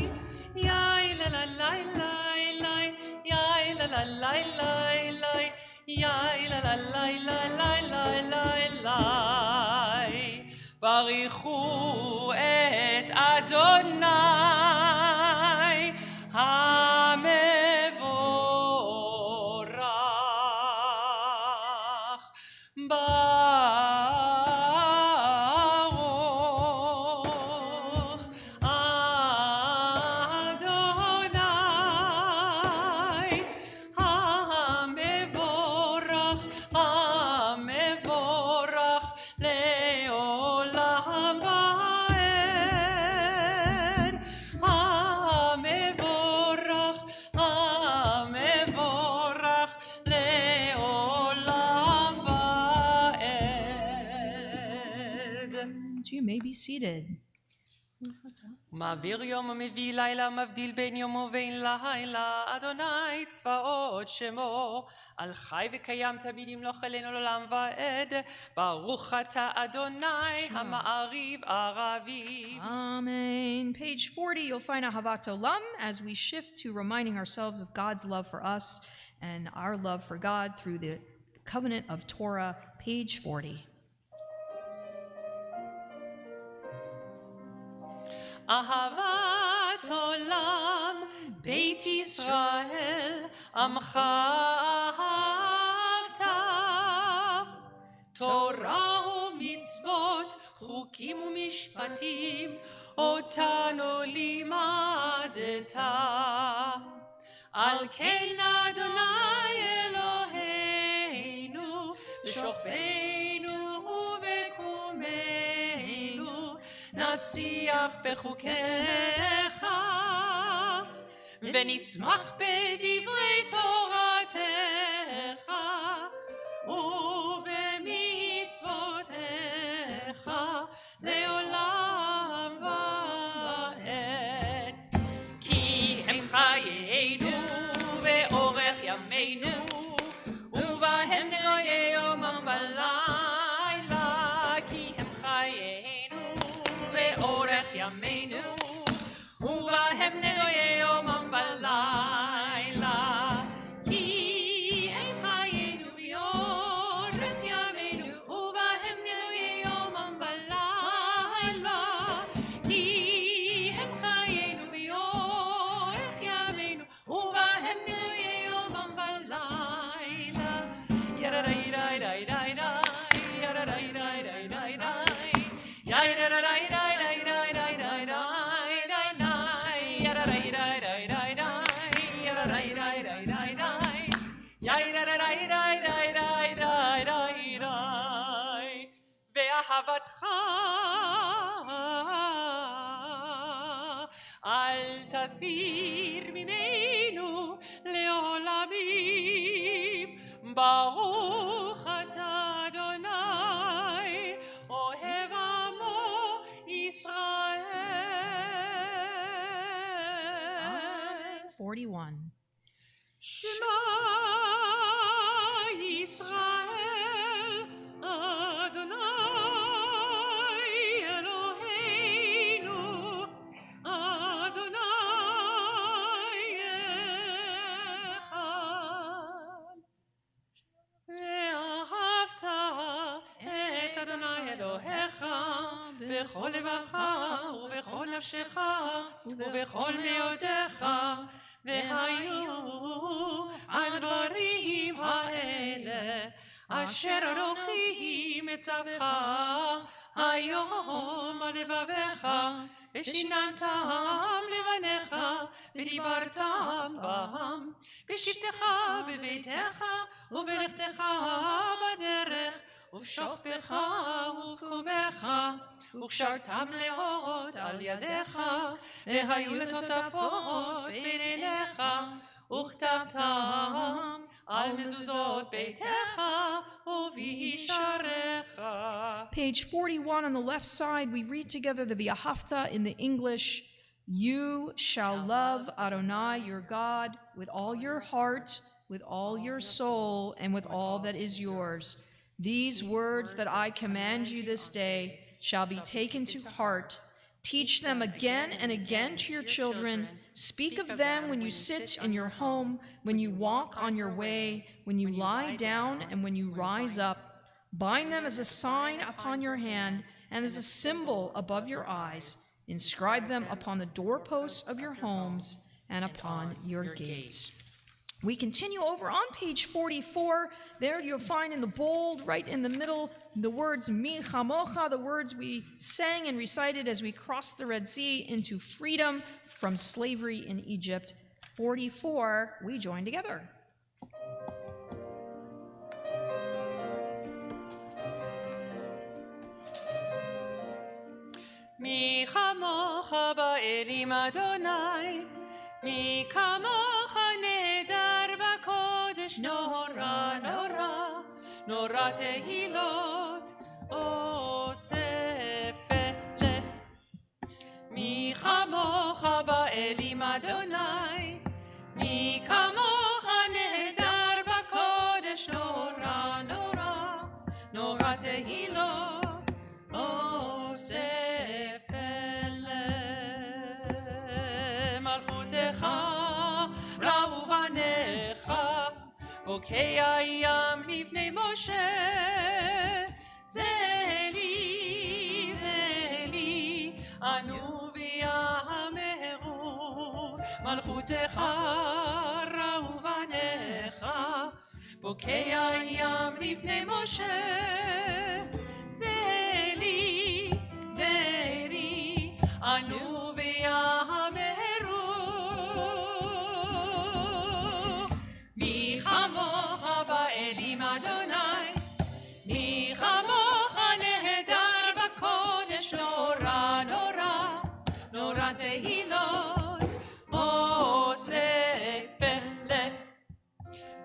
yai la la lai lai lai yai la la lai lai lai yai la la lai lai lai lai lai בריחו את אדוני המבורך ברוך אדוני המבורך המבורך לעולם ועד המבורך המבורך לעולם ועד. You may be seated. מעביר יום ומביא לילה, מבדיל בין יום ובין לילה, אדוני צבאות שמו, על חי וקיים תמיד ימלוך עלינו לעולם ועד, ברוך אתה אדוני המעריב ערבי. Amen. Page 40, you'll find Ahavat Olam as we shift to reminding ourselves of God's love for us and our love for God through the covenant of Torah, page 40. אהבת עולם, בית ישראל, עמך אהבת. תורה ומצוות, חוקים ומשפטים, אותנו לימדת. על כן אדוני אלוהינו, בשוכבנו ובקומנו, נשיח בחוקיך, ונצמח בדברי תורתך, ובמצוותיך לעולם ועד. כי הם חיינו ואורך ימינו, ובהם נראה יומם ולילה. כי הם חיינו ואורך ימינו, ובהם נראה יומם ולילה. אהבתך אל תסיר ממנו לעולמים. ברוך אתה אדוני אוהב עמו ישראל. 41. שמע ישראל אדוני אלוהינו אדוני אחד. ואהבת את אדוני אלוהיך בכל לבבך ובכל נפשך ובכל מאודך. והיו הדברים האלה אשר אנוכי מצווך היום על לבביך, ושיננתם לבניך ודיברתם בם בשבתך בביתך ובלכתך בדרך ובשוכבך ובקומך, וקשרתם לאות על ידיך, והיו לטוטפות בין עיניך, וכתבתם על מזוזות ביתך ובישעריך. Page 41 on the left side, we read together the V'ahavta in the English. You shall love Adonai your God with all your heart, with all your soul, and with all that is yours. These words that I command you this day shall be taken to heart. Teach them again and again to your children. Speak of them when you sit in your home, when you walk on your way, when you lie down, and when you rise up. Bind them as a sign upon your hand and as a symbol above your eyes. Inscribe them upon the doorposts of your homes and upon your gates. We continue over on page 44. There you'll find in the bold, right in the middle, the words Mi Chamocha, the words we sang and recited as we crossed the Red Sea into freedom from slavery in Egypt. 44, we join together. Mi chamocha ba'elim Adonai, mi kamocha nehedar b'kodesh, nora, nora, nora tehilot osefele. Mi chamocha ba'elim Adonai, mi kamocha nehedar b'kodesh, nora, nora, nora tehilot osefele. מלכותך ראו בניך, בוקע ים לפני משה. זה לי, ענו ויאמרו. מלכותך ראו בניך, בוקע ים לפני משה. זה לי, ענו ויאמרו. מי כמוך באלים אדוני, מי כמוך נהדר בקודש, נורא, נורא, נורא תהילות אוספלה.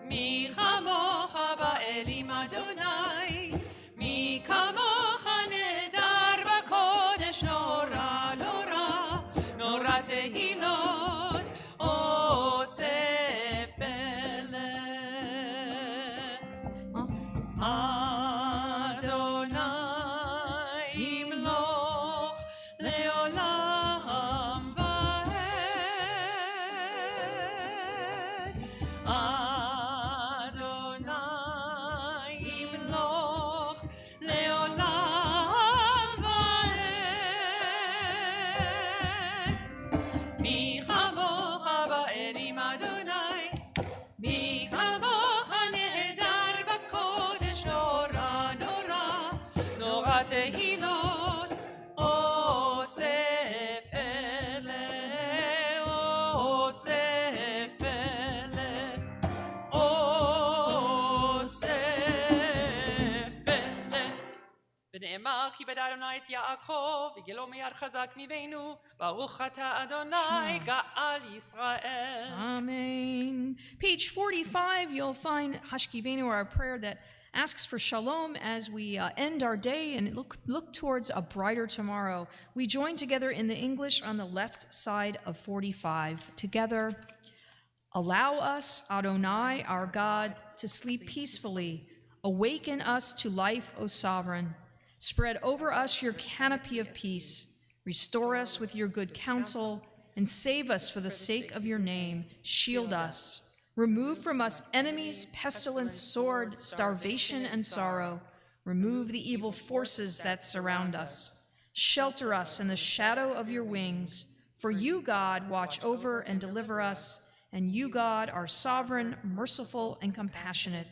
מי כמוך באלים אדוני, מי כמוך נהדר בקודש, נורא, נורא, נורא תהילות אוספלה. אדוני ימלוך לעולם ועד. אדוני ימלוך לעולם ועד. מי כמוך באלים אדוני, מי כמוך נהדר בקודש, נורא, נורא, נורא תהילות אוספלה, אוספלה, אוספלה. שנאמר כי בדע אדוני את יעקב וגילו מיד חזק ממנו ברוך אתה אדוני גאל ישראל. Amen. Page 45, you'll find Hashkivenu, our prayer that asks for shalom as we end our day and look towards a brighter tomorrow. We join together in the English on the left side of 45. Together, allow us, Adonai, our God, to sleep peacefully. Awaken us to life, O Sovereign. Spread over us your canopy of peace. Restore us with your good counsel, and save us for the sake of your name. Shield us. Remove from us enemies, pestilence, sword, starvation, and sorrow. Remove the evil forces that surround us. Shelter us in the shadow of your wings. For you, God, watch over and deliver us, and you, God, are sovereign, merciful, and compassionate.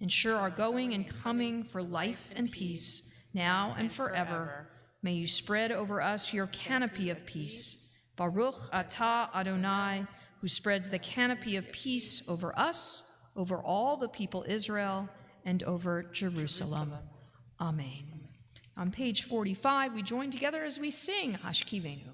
Ensure our going and coming for life and peace, now and forever. May you spread over us your canopy of peace. Baruch atah Adonai, who spreads the canopy of peace over us, over all the people Israel, and over Jerusalem. Amen. On page 45, we join together as we sing Hashkivenu.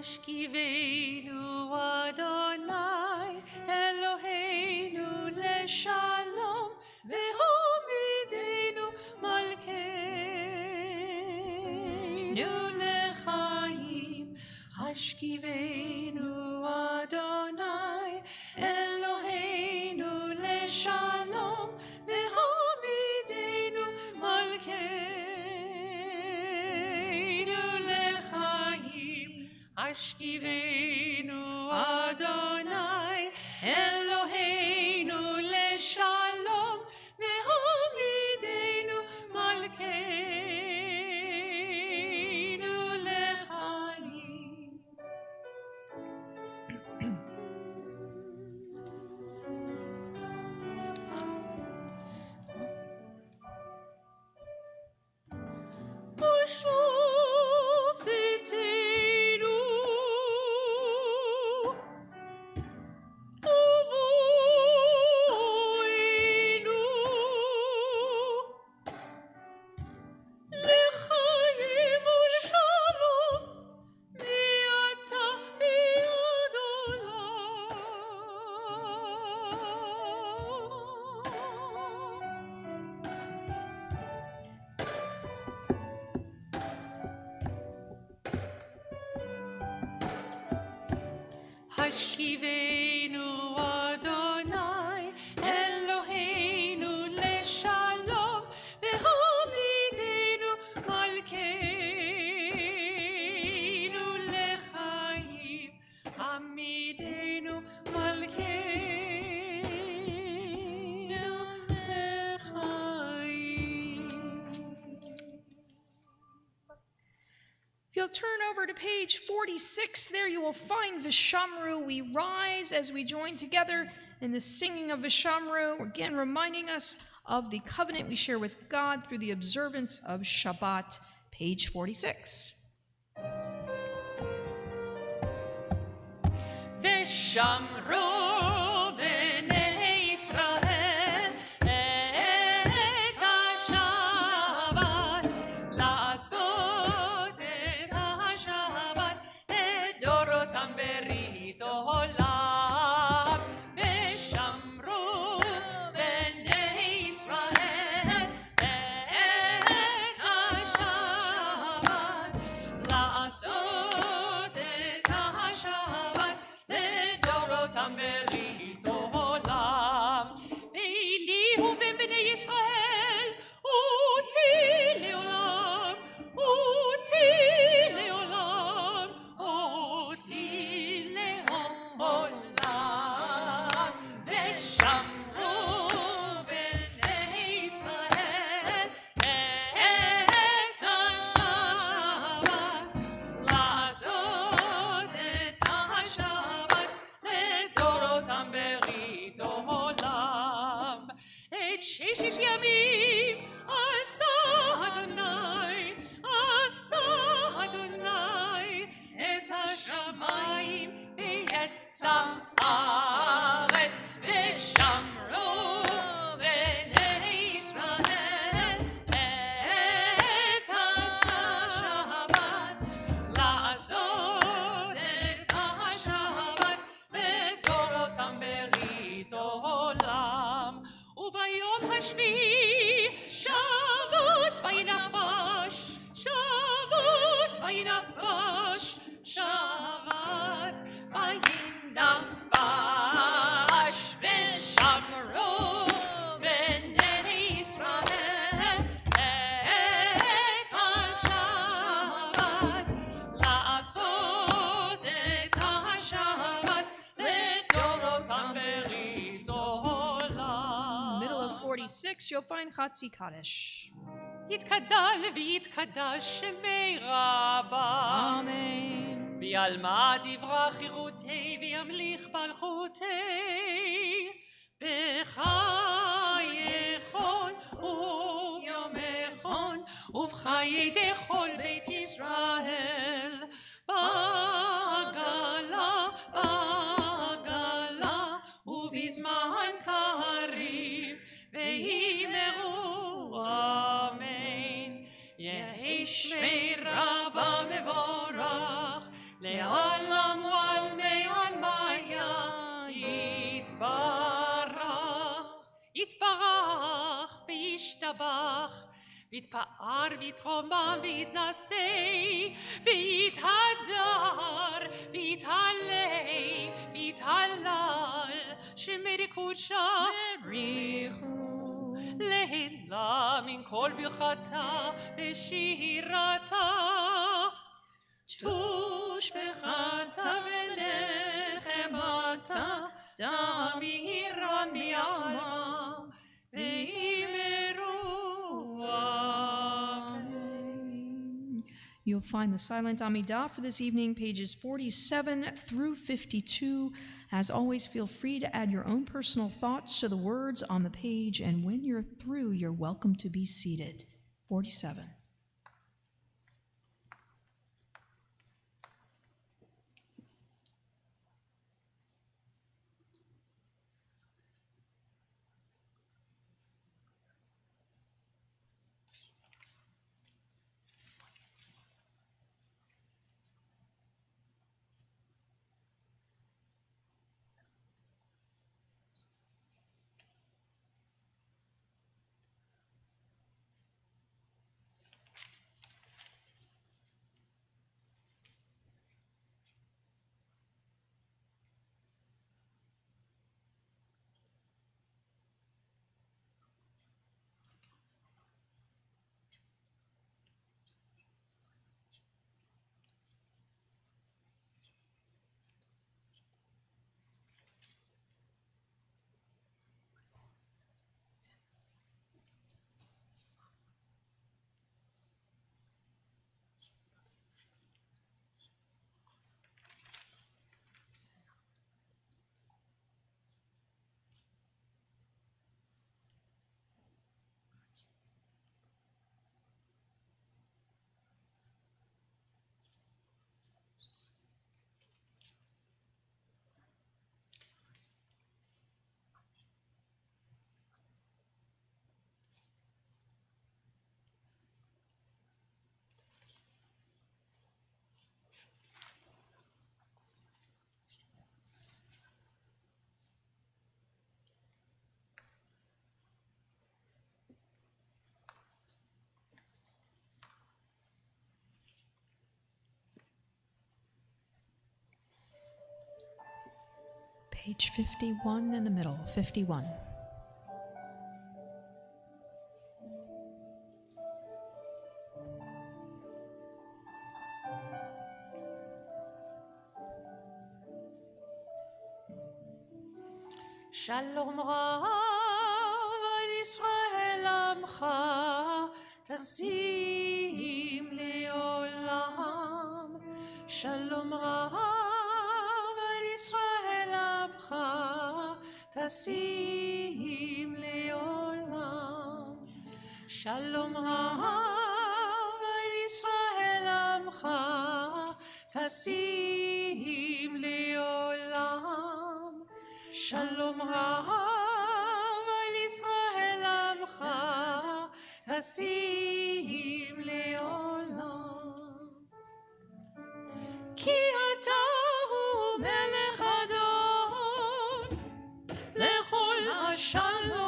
השכיבנו אדוני אלוהינו לשלום והומידנו מלכנו לחיים. השכיבנו אדוני אלוהינו לשלום והומידנו מלכנו לחיים. השכיבנו אדוני אלוהינו לשלום והומידנו מלכנו לחיים. ושבו צאתנו ובואנו לחיים ושלום מעתה ועד עולם. השכיבנו אדוני אלוהינו לשלום והומידנו מלכנו לחיים. עמידנו מלכנו לחיים. If you'll turn over to page 46, there you will find Vishamru. We rise as we join together in the singing of Vishamru, again reminding us of the covenant we share with God through the observance of Shabbat, page 46. ושמרו בני ישראל את השבת לעשות את השבת לדורותם ברית עולם. ושמרו בני ישראל את השבת לעשות את השבת לדורותם ברית עולם. ביני ובין בני ישראל אותי לעולם, אותי לעולם, אותי לעולם. ושמרו בני ישראל את השבת לעשות את השבת לדורותם ברית עולם. את ששת ימים עשה אדוני, עשה אדוני את השמיים ואת הארץ. השביעי, שבות וינפש, שבות וינפש, שבת וינפש, ושמרו בני ישראל את השבת, לעשות את השבת לדורותם ברית עולם. Middle of 46, you'll find Chatzi Kaddish. יתקדל ויתקדש שמי רבה. Amen. בעלמא דברה חירותי וימליך מלכותי. בחייכון וביומכון ובחיי דכל בית ישראל. בעגלה בעגלה ובזמן קריב ויאמרו אמן. יהי שמי רבה מבורך לעולם ועלמי עלמיה יתברך. יתברך וישתבח ויתפאר ויתרומם ויתנשא ויתהדר ויתעלה ויתהלל שמי קודשה בריחו להילה מן כל ברכתה ושירתה. תושבחתה ונחמתה תמירן בעלמא ואמרו אמן. You'll find the silent Amidah for this evening, pages 47 through 52. As always, feel free to add your own personal thoughts to the words on the page, and when you're through, you're welcome to be seated. 47. Page 51 in the middle, 51. שלום רב על ישראל עמך תשים לעולם. שלום רב על ישראל עמך תשים לעולם. שלום רב על ישראל עמך תשים לעולם. שלום רב על ישראל עמך תשים לעולם. כי אתה הוא מלך אדון לכל השלום.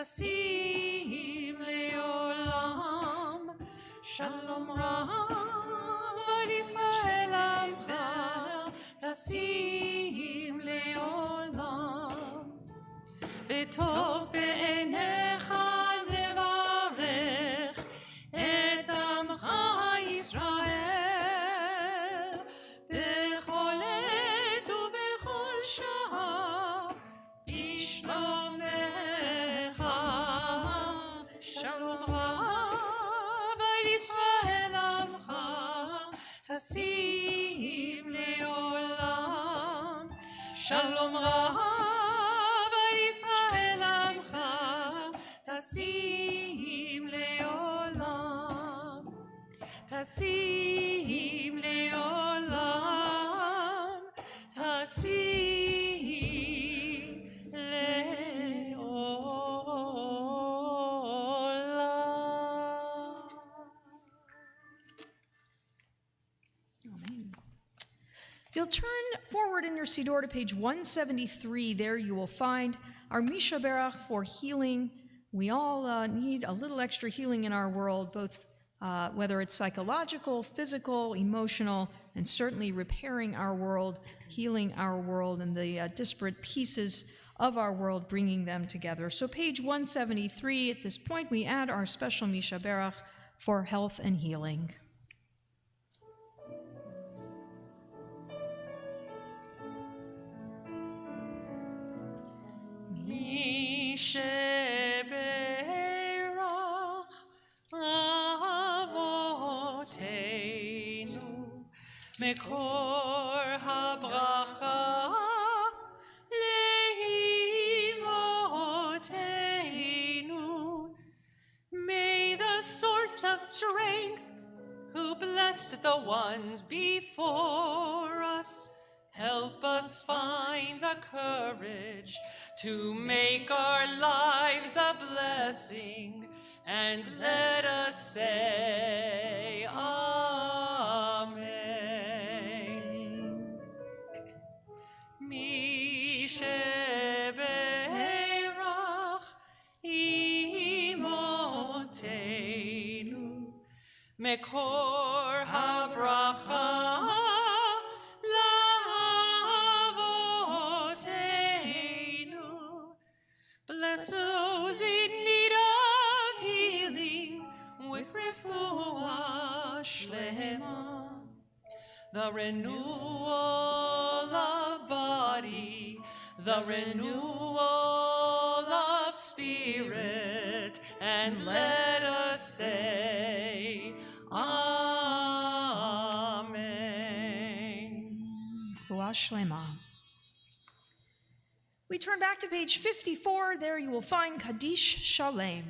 תשים לעולם. שלום רב על ישראל עמך, תשים לעולם. וטוב בעיניך לברך את עמך ישראל, בכל עת ובכל שעה בשלומך. שלום רב על ישראל עמך, תשים לעולם. שלום רב על ישראל עמך, תשים לעולם. תשים לעולם, תשים לעולם. Amen. If you'll turn forward in your Siddur to page 173, there you will find our Misha Berach for healing. We all need a little extra healing in our world, both whether it's psychological, physical, emotional, and certainly repairing our world, healing our world, and the disparate pieces of our world, bringing them together. So page 173, at this point, we add our special Misha Berach for health and healing. מקור הברכה לאמותינו. May the source of strength, who blessed the ones before us, help us find the courage to make our lives a blessing, and let us say Amen. Mi sheberach imotenu, mekor habracha lavotenu. Bless those in need of healing with refuah shlema, the renewal of body, the renewal of spirit, and let us say Amen. Refuah shlema. We turn back to page 54. There you will find Kaddish Shalem.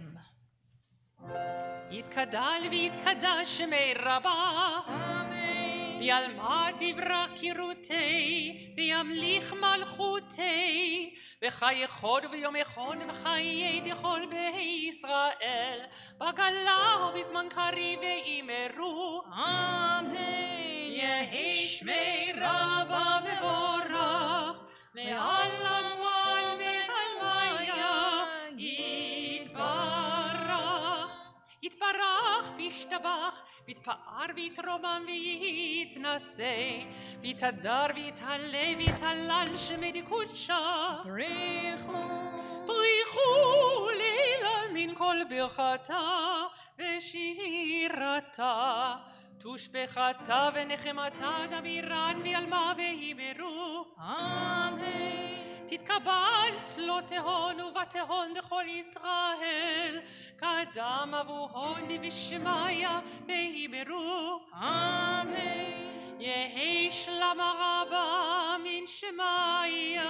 יתקדל ויתקדש שמי רבה, Amen. וילמד דברה קירותי, וימליך מלכותי, וחייכון ויומכון וחיי דכל בישראל, בגלה ובזמן קריב ויאמרו, Amen. יהי שמי רבה מבורך, לעולם ועל מעלמיה יתברך. יתברך וישתבח, ויתפאר ויתרומם ויתנשא, ויתהדר ויתעלה ויתהלל שמי קודשה. בריחו לילה מן כל ברכתה ושירתה, תושבחתה ונחמתה דמירן ויעלמה ויאמרו Amen. תתקבל צלותיהון ובתיהון דכל ישראל, קדם אבוהון דבשמיא ויאמרו Amen. יהי שלמה רבה מן שמיא,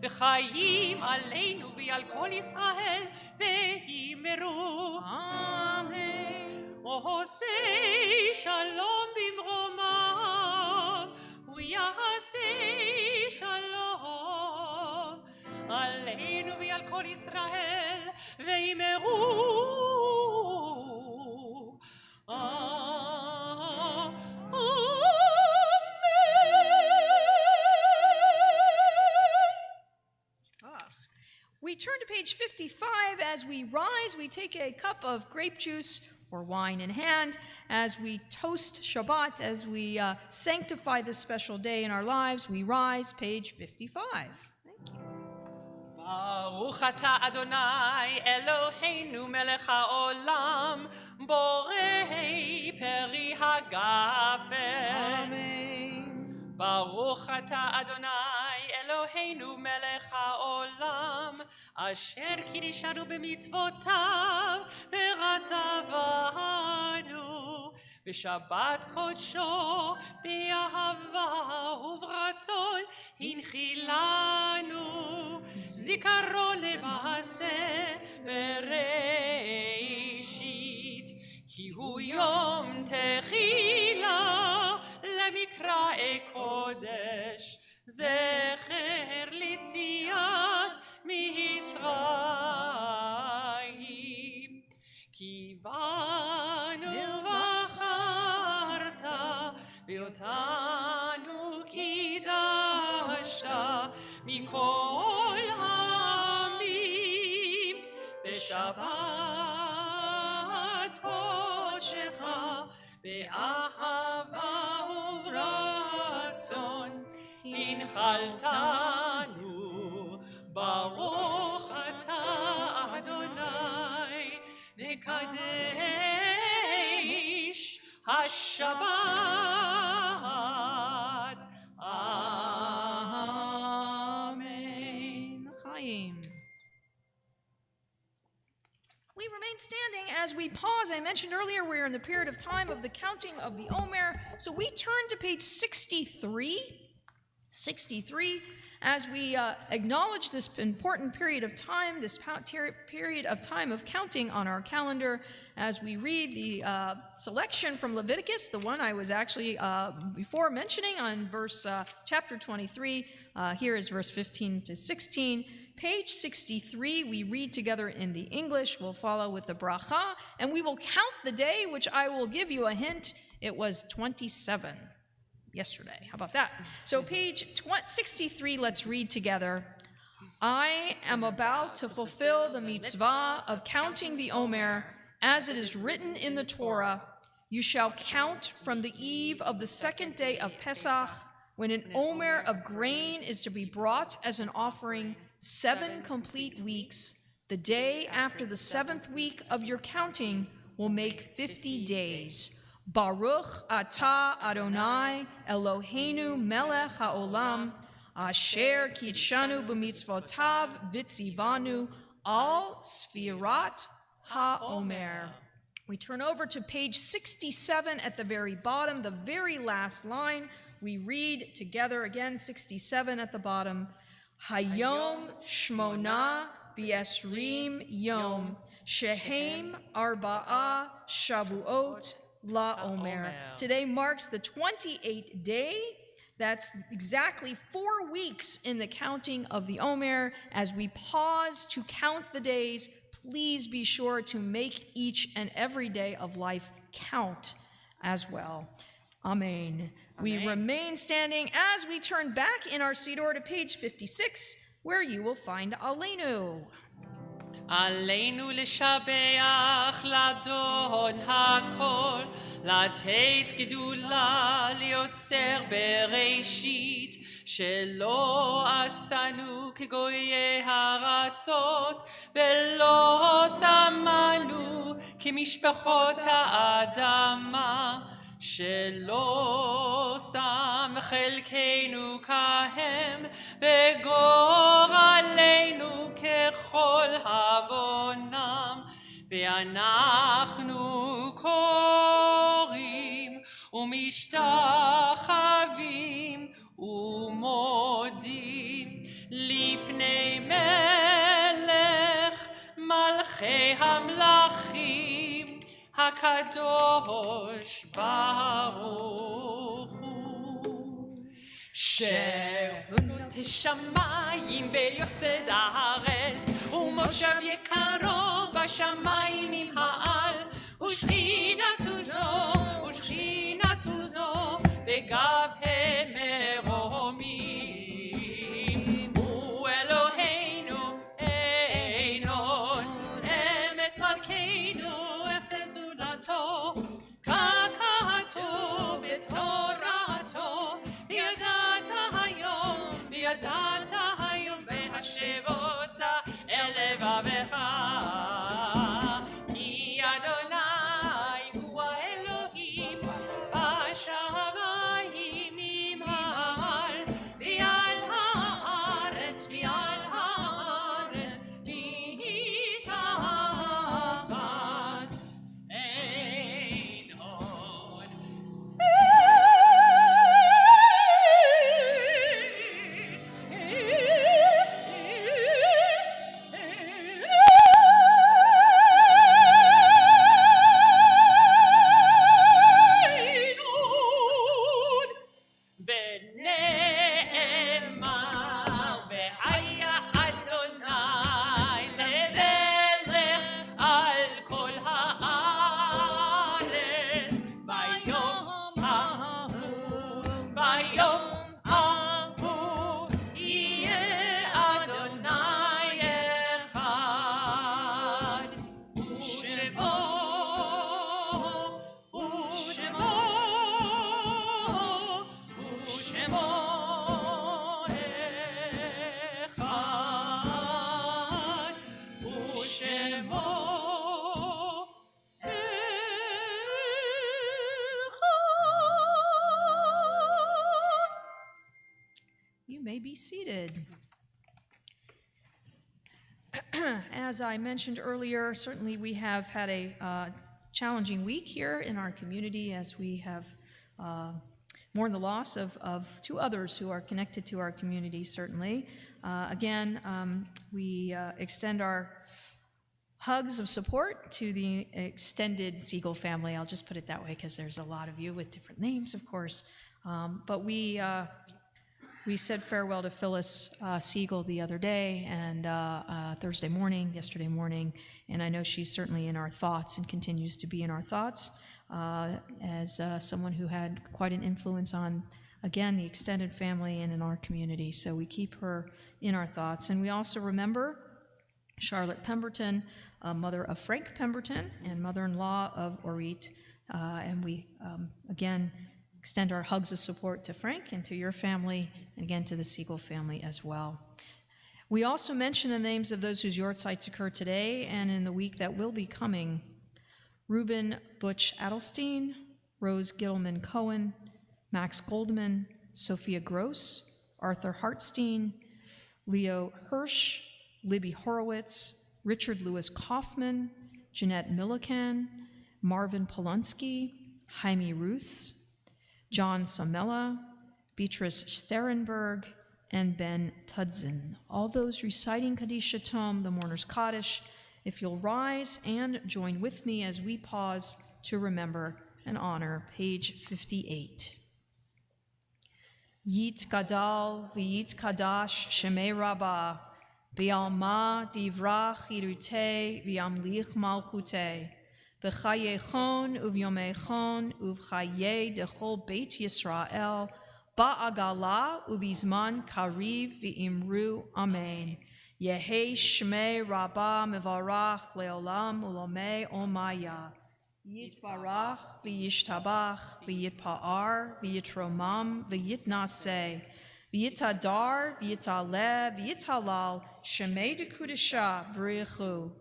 וחיים עלינו ועל כל ישראל ויאמרו Amen. עושה שלום במרומם, ויעשה שלום עלינו ועל כל ישראל ויאמרו We turn to page 55. As we rise, we take a cup of grape juice or wine in hand as we toast Shabbat, as we sanctify this special day in our lives. We rise, page 55. Thank you. ברוך אתה אדוני אלוהינו מלך העולם בורא פרי הגפן. Amen. ברוך אתה אדוני אלוהינו מלך העולם אשר קידשנו במצוותיו ורצה בנו בשבת קודשו באהבה וברצון הנחילנו זיכרון למעשה בראשית כי הוא יום תחילה למקרא קודש זכר ליציאת מצרים כי בנו בחרת ואותנו קידשת מכל העמים בשבת קודשך באהבה וברצון הנחלתנו ברוך אתה אדוני מקדש השבת אמן. Chaim. We remain standing as we pause. I mentioned earlier we're in the period of time of the counting of the Omer. So we turn to page 63. 63, as we acknowledge this important period of time, this period of time of counting on our calendar, as we read the selection from Leviticus, the one I was actually before mentioning on chapter 23. Here is verse 15 to 16. Page 63, we read together in the English. We'll follow with the bracha, and we will count the day, which I will give you a hint. It was 27 yesterday. How about that? So page 63, let's read together. I am about to fulfill the mitzvah of counting the Omer, as it is written in the Torah. You shall count from the eve of the second day of Pesach, when an Omer of grain is to be brought as an offering, 7 complete weeks. The day after the 7th week of your counting will make 50 days. Baruch atah Adonai Eloheinu melech haolam asher kitshanu b'mitzvotav v'tzivanu al sfirat ha'omer. We turn over to page 67 at the very bottom, the very last line. We read together again, 67 at the bottom. Hayom shmona v'esrim yom shehem arba'a shavuot la'omer. Today marks the 28th day. That's exactly 4 weeks in the counting of the Omer. As we pause to count the days, please be sure to make each and every day of life count as well. Amen. We remain standing as we turn back in our Siddur to page 56, where you will find Aleinu. עלינו לשבח לאדון הכל, לתת גדולה ליוצר בראשית, שלא עשנו כגויי הארצות, ולא שמנו כמשפחות האדמה, שלא שם חלקנו כהם, וגורלנו ככל המונם, ואנחנו קוראים ומשתחווים ומודים לפני מלך מלכי המלכים הקדוש ברוך הוא. שבונות השמיים ביוסד הארץ, ומושב יקרו בשמיים עם העל, ושכינתו זו בגב המרומים. הוא אלוהינו בך, כי אדוני הוא האלוהים בשמיים ממעל, ועל הארץ מתחת, אין עוד. ונאמר והיה אדוני למלך על כל הארץ ביום ההוא יהיה אדוני אחד ושמו אחד ושמו אחד. You may be seated. As I mentioned earlier, certainly we have had a challenging week here in our community as we have mourned the loss of two others who are connected to our community, certainly. Again, we extend our hugs of support to the extended Siegel family. I'll just put it that way because there's a lot of you with different names, of course. But we said farewell to Phyllis Siegel the other day and yesterday morning, and I know she's certainly in our thoughts and continues to be in our thoughts as someone who had quite an influence on, again, the extended family and in our community. So we keep her in our thoughts. And we also remember Charlotte Pemberton, mother of Frank Pemberton and mother-in-law of Orit. And we, again, extend our hugs of support to Frank and to your family, and again to the Siegel family as well. We also mention the names of those whose yortzites occur today and in the week that will be coming. Reuben Butch Adelstein, Rose Gittleman Cohen, Max Goldman, Sophia Gross, Arthur Hartstein, Leo Hirsch, Libby Horowitz, Richard Lewis Kaufman, Jeanette Millikan, Marvin Polunsky, Jaime Ruths, John Samela, Beatrice Sterenberg, and Ben Tudson. All those reciting Kaddish Tom, the Mourner's Kaddish, if you'll rise and join with me as we pause to remember and honor page 58. Yit Gadal v'yit Kadash Shemei Rabbah B'alma Divra Chirute V'yamlich Malchute B'chayechon uvyomechon uvchaye dechol Beit Yisrael ba'agala ubizman kariv v'imru amen. Yehi shmei Rabbah mevarach leolam ulomei omaya. Yitbarach v'yishtabach v'yitpa'ar v'yitromam v'yitnaseh v'yitadar v'yitaleh v'yitalal shemei dekudesha b'richu.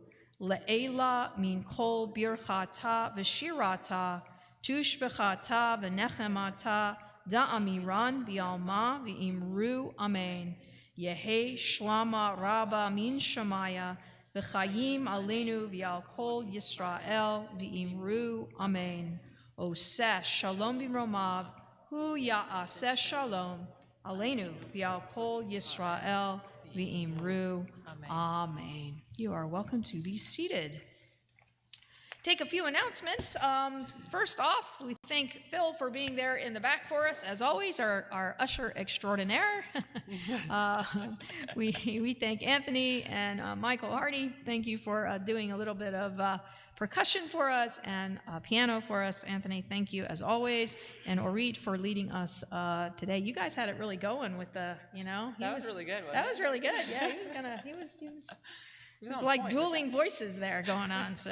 Le'ela min kol birchata v'shirata, tushbechata v'nechemata, da'amiran bi'alma v'imru amen. Yehi shlama rabba min shamaya, v'chayim aleinu v'al kol Yisrael v'imru amen. Oseh shalom b'mromav, hu ya'aseh shalom, aleinu v'al kol Yisrael v'imru amen. You are welcome to be seated. Take a few announcements. First off, we thank Phil for being there in the back for us, as always, our usher extraordinaire. We thank Anthony and Michael Hardy. Thank you for doing a little bit of percussion for us and piano for us. Anthony, thank you as always. And Orit for leading us today. You guys had it really going with the, That was really good, wasn't That it? was really good. Yeah, it was like dueling voices there going on. So,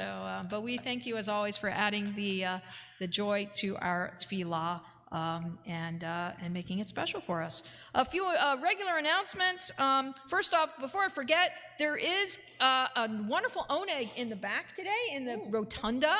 but we thank you as always for adding the joy to our tefillah and making it special for us. A few regular announcements. First off, before I forget, there is a wonderful oneg in the back today in the rotunda,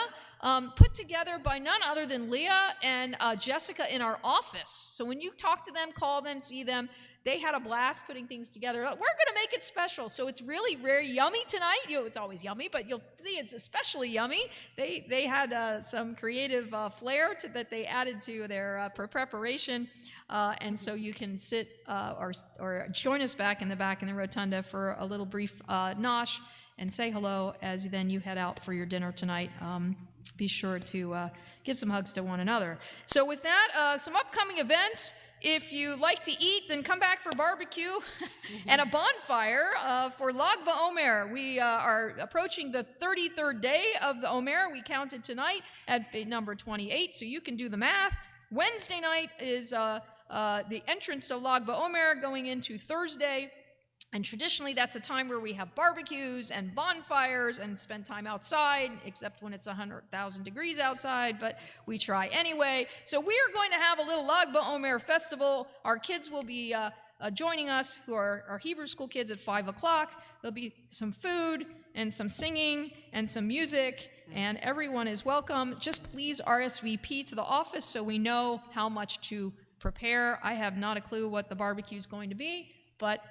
put together by none other than Leah and Jessica in our office. So when you talk to them, call them, see them, they had a blast putting things together. We're going to make it special. So it's really very yummy tonight. It's always yummy, but you'll see it's especially yummy. They had some creative flair that they added to their preparation. And so you can sit or join us back in the rotunda for a little brief nosh and say hello as then you head out for your dinner tonight. Be sure to give some hugs to one another. So with that, some upcoming events. If you like to eat, then come back for barbecue and a bonfire for Lag BaOmer. We are approaching the 33rd day of the Omer. We counted tonight at number 28, so you can do the math. Wednesday night is the entrance to Lag BaOmer going into Thursday. And traditionally, that's a time where we have barbecues and bonfires and spend time outside, except when it's 100,000 degrees outside, but we try anyway. So we are going to have a little Lag BaOmer festival. Our kids will be joining us, who are our Hebrew school kids, at 5 o'clock. There'll be some food and some singing and some music, and everyone is welcome. Just please RSVP to the office so we know how much to prepare. I have not a clue what the barbecue is going to be, but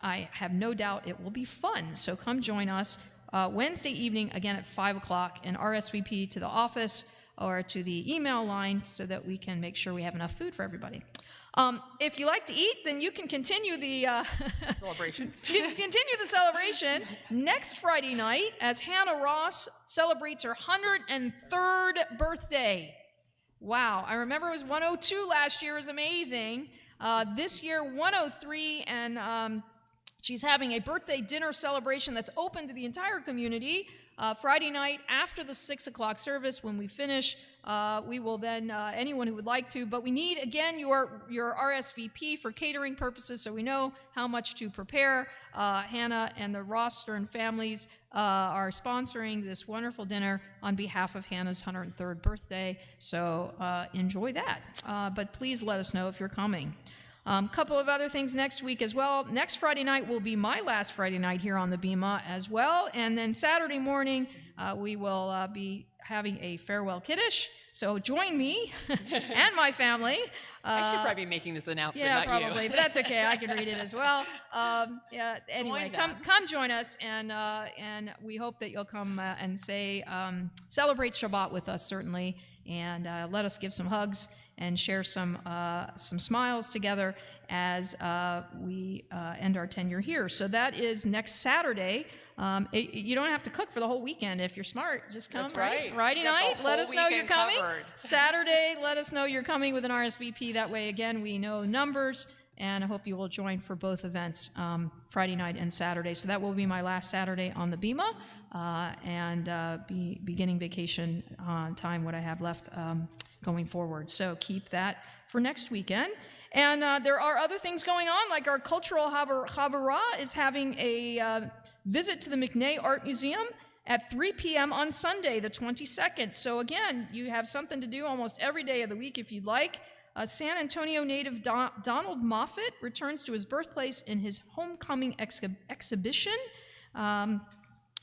I have no doubt it will be fun. So come join us Wednesday evening, again at 5 o'clock, and RSVP to the office or to the email line so that we can make sure we have enough food for everybody. If you like to eat, then you can continue the Celebration. you can continue the celebration next Friday night as Hannah Ross celebrates her 103rd birthday. Wow, I remember it was 102 last year. It was amazing. This year, 103, and she's having a birthday dinner celebration that's open to the entire community. Friday night after the 6 o'clock service, when we finish, we will then, anyone who would like to, but we need, again, your RSVP for catering purposes so we know how much to prepare. Hannah and the Ross Stern families are sponsoring this wonderful dinner on behalf of Hannah's 103rd birthday, so enjoy that. But please let us know if you're coming. Couple of other things next week as well. Next Friday night will be my last Friday night here on the Bima as well. And then Saturday morning, we will be having a farewell kiddush. So join me and my family. I should probably be making this announcement, Yeah, not probably, you. but that's okay. I can read it as well. Anyway, come join us, and we hope that you'll come and celebrate Shabbat with us, certainly, and let us give some hugs and share some smiles together as we end our tenure here. So that is next Saturday. You don't have to cook for the whole weekend if you're smart. Just come, That's right. Friday You got the night, let whole us know you're weekend coming. covered. Saturday, let us know you're coming with an RSVP. That way, again, we know numbers, and I hope you will join for both events, Friday night and Saturday. So that will be my last Saturday on the Bima, and be beginning vacation time, what I have left going forward. So keep that for next weekend. And there are other things going on, like our Cultural Havara is having a visit to the McNay Art Museum at 3 p.m. on Sunday, the 22nd. So again, you have something to do almost every day of the week if you'd like. San Antonio native Donald Moffat returns to his birthplace in his homecoming exhibition,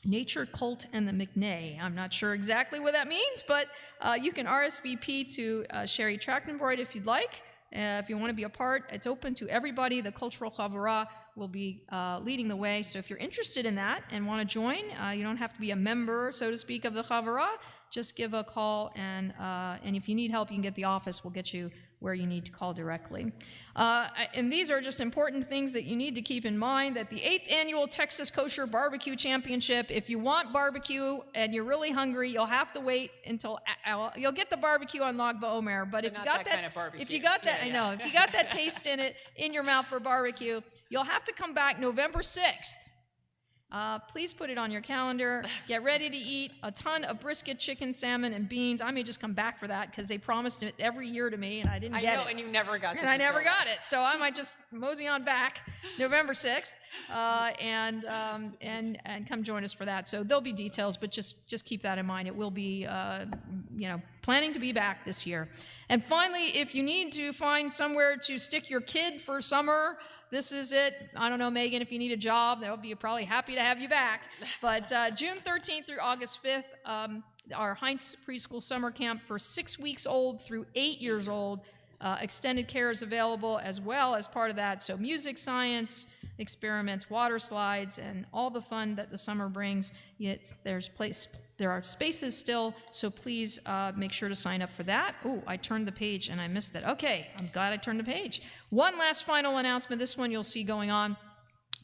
Nature, Cult, and the McNay. I'm not sure exactly what that means, but you can RSVP to Sherry Trachtenbreuer if you'd like. If you want to be a part, it's open to everybody. The Cultural Havara will be leading the way. So if you're interested in that and want to join, you don't have to be a member, so to speak, of the Havara. Just give a call, and if you need help, you can get the office. We'll get you where you need to call directly. And these are just important things that you need to keep in mind, that the 8th Annual Texas Kosher Barbecue Championship, if you want barbecue and you're really hungry, you'll have to wait until, you'll get the barbecue on Lag BaOmer, but if you got that, kind of barbecue. if you got that, Yeah, I yeah. know, if you got that taste in your mouth for barbecue, you'll have to come back November 6th. Please put it on your calendar. Get ready to eat a ton of brisket, chicken, salmon, and beans. I may just come back for that because they promised it every year to me, and I didn't get it. and you never got And I never got it, so I might just mosey on back November 6th and come join us for that. So there'll be details, but just keep that in mind. It will be, planning to be back this year. And finally, if you need to find somewhere to stick your kid for summer, this is it. I don't know, Megan, if you need a job, they'll be probably happy to have you back. But June 13th through August 5th, our Heinz Preschool Summer Camp for 6 weeks old through 8 years old. Extended care is available as well as part of that. So music, science, experiments, water slides, and all the fun that the summer brings. There are spaces still, so please make sure to sign up for that. Oh, I turned the page and I missed it. Okay, I'm glad I turned the page. One last final announcement. This one you'll see going on.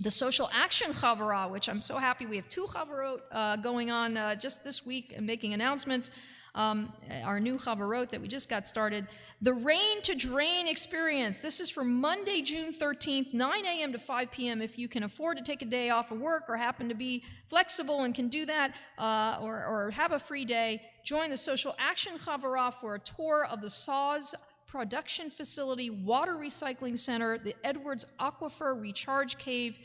The Social Action Chavurah, which I'm so happy we have 2 Chavurot going on just this week and making announcements. Our new Chavarot that we just got started. The Rain to Drain Experience. This is for Monday, June 13th, 9 a.m. to 5 p.m. If you can afford to take a day off of work or happen to be flexible and can do that or have a free day, join the Social Action Chavarah for a tour of the SAWS Production Facility, Water Recycling Center, the Edwards Aquifer Recharge Cave,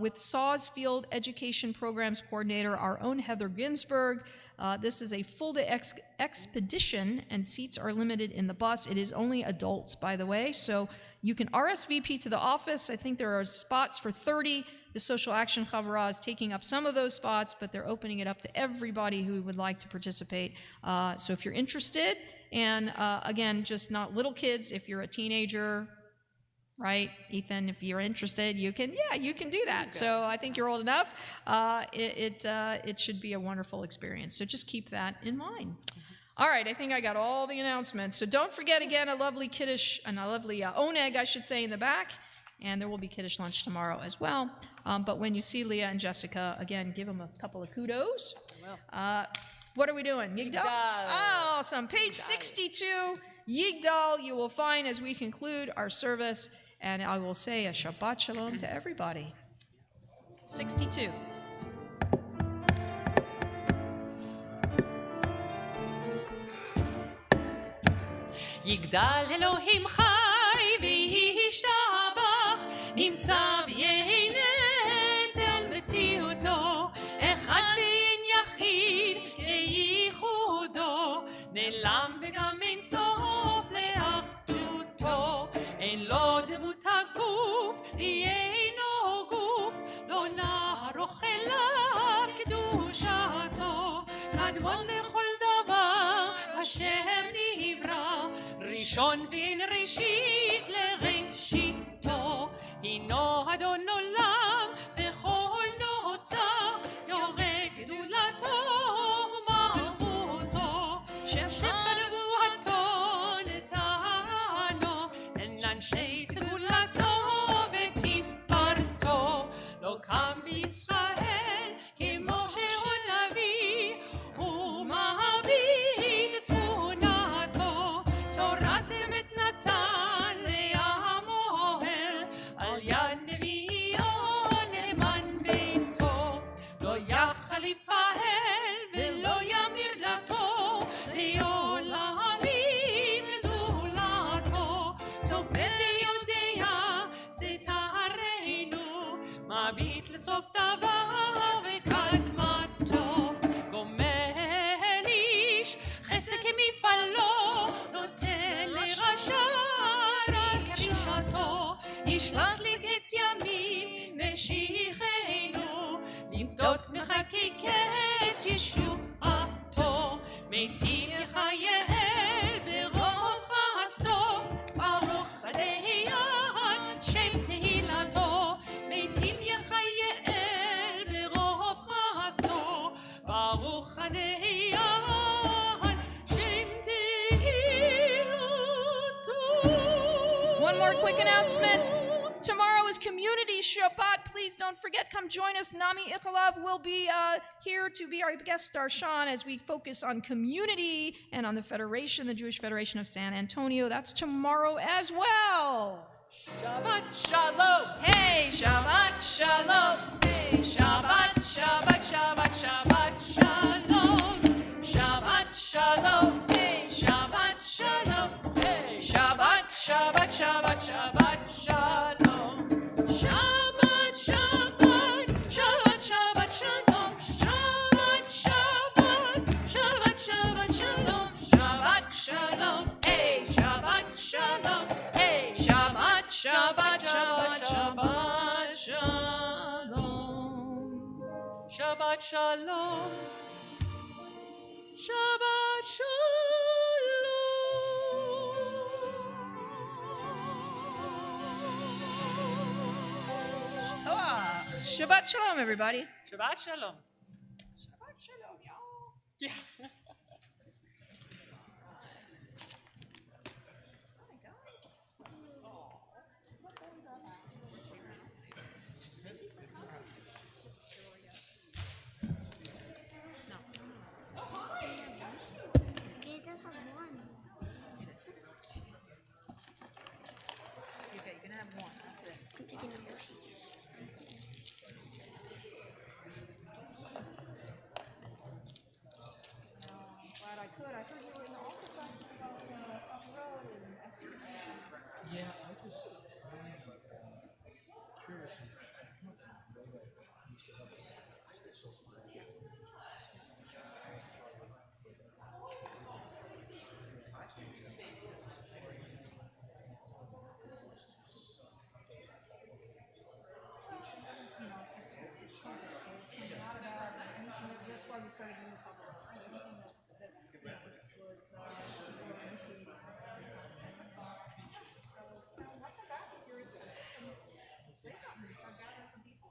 with SAWS Field Education Programs Coordinator, our own Heather Ginsberg. This is a full-day expedition, and seats are limited in the bus. It is only adults, by the way, so you can RSVP to the office. I think there are spots for 30. The Social Action Chavurah is taking up some of those spots, but they're opening it up to everybody who would like to participate. So if you're interested, and again, just not little kids, if you're a teenager, right, Ethan, if you're interested, you can do that. So I think you're old enough. It should be a wonderful experience. So just keep that in mind. All right, I think I got all the announcements. So don't forget, again, a lovely Kiddush and a lovely oneg, I should say, in the back. And there will be Kiddush lunch tomorrow as well. But when you see Leah and Jessica, again, give them a couple of kudos. What are we doing? Yigdal? Oh, awesome. Page 62, Yigdal, you will find as we conclude our service. And I will say a Shabbat Shalom to everybody. 62. יגדל אלוהים חי וישתבח, נמצא וינט אל מציאותו, אחד ואין יחיד כייחודו, נעלם וגם אין סוף לאחדותו, אין לו דמות הגוף, ואינו גוף, לא נערוך אליו קדושתו, קדמון לכל דבר, השם נברא, ראשון ואין ראשית לראשיתו, הינו אדון עולם וכל נוצר, יורה גדולתו ומלכותו, שפע נבואתו נתנו, הן אנשי סגולתו ותפארתו, לא קם בישראל כמו שהוא נביא, ומביט את תמונתו, תורת אמת נתן לעם אוהל, על יד נביאו נאמן ביתו, לא יחליף האל ולא ימיר דתו, לעולמים זולתו, צופה ויודע שתהרנו, מביט לסוף דבר וקדמתו, גומל איש חסד כמפעלו, נותן לרשע רק כרישתו, ישלח לי קץ ימים משיחנו, לפדות מחכי קץ ישועתו, מתים יחייל ברוב חסדו, ברוך הדיין שם תהילתו, מתים יחייל ברוב חסדו, ברוך הדיין שם תהילתו. One more quick announcement. Tomorrow is Community Shabbat. Please don't forget, come join us. Nami Ichalav will be here to be our guest darshan as we focus on community and on the Federation, the Jewish Federation of San Antonio. That's tomorrow as well. Shabbat Shalom. Hey, Shabbat Shalom. Hey, Shabbat Shabbat Shalom. Shabbat Shalom. Ah, Shabbat Shalom, everybody. Shabbat Shalom. Shabbat Shalom, y'all. Yeah. Okay, it does have one. Okay, you can have one. That's it. I'm taking the messages. Glad I could. I heard you were in the office last night off the road, and I think Yeah, I just curious. that's why we started doing the cover. Anything that's was initiated. So, not that bad if you're say something, start gathering some people.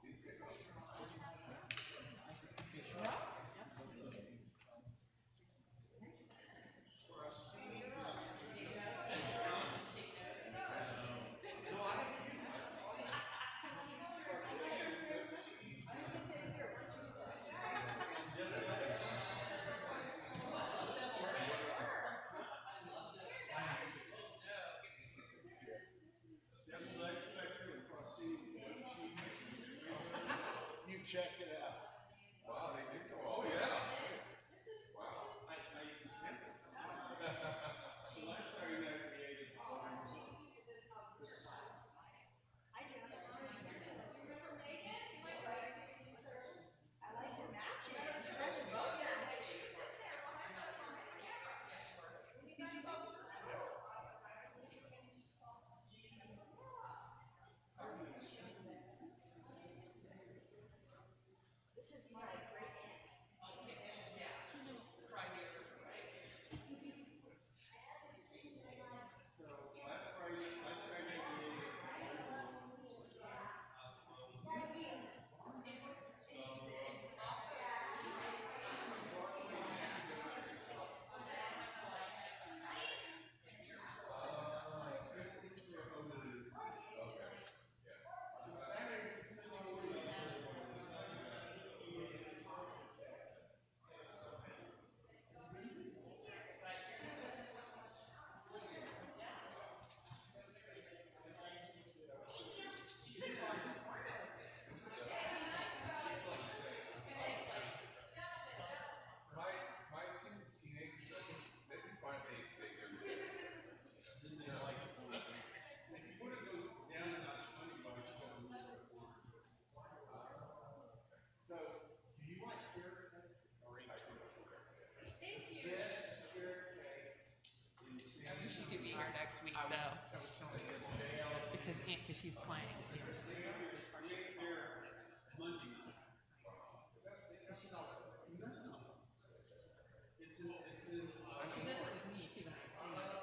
You checked it out. Wow, they did go. Oh yeah. So last Saturday night we ate at My two teenagers, I think they can find a steak every day. So, do you like carrot cake? Thank you. Best carrot cake in the city. I wish you could be here next week, though. I was telling you the day I was Because she's playing. Monday. She does it with me, too, when I sing it.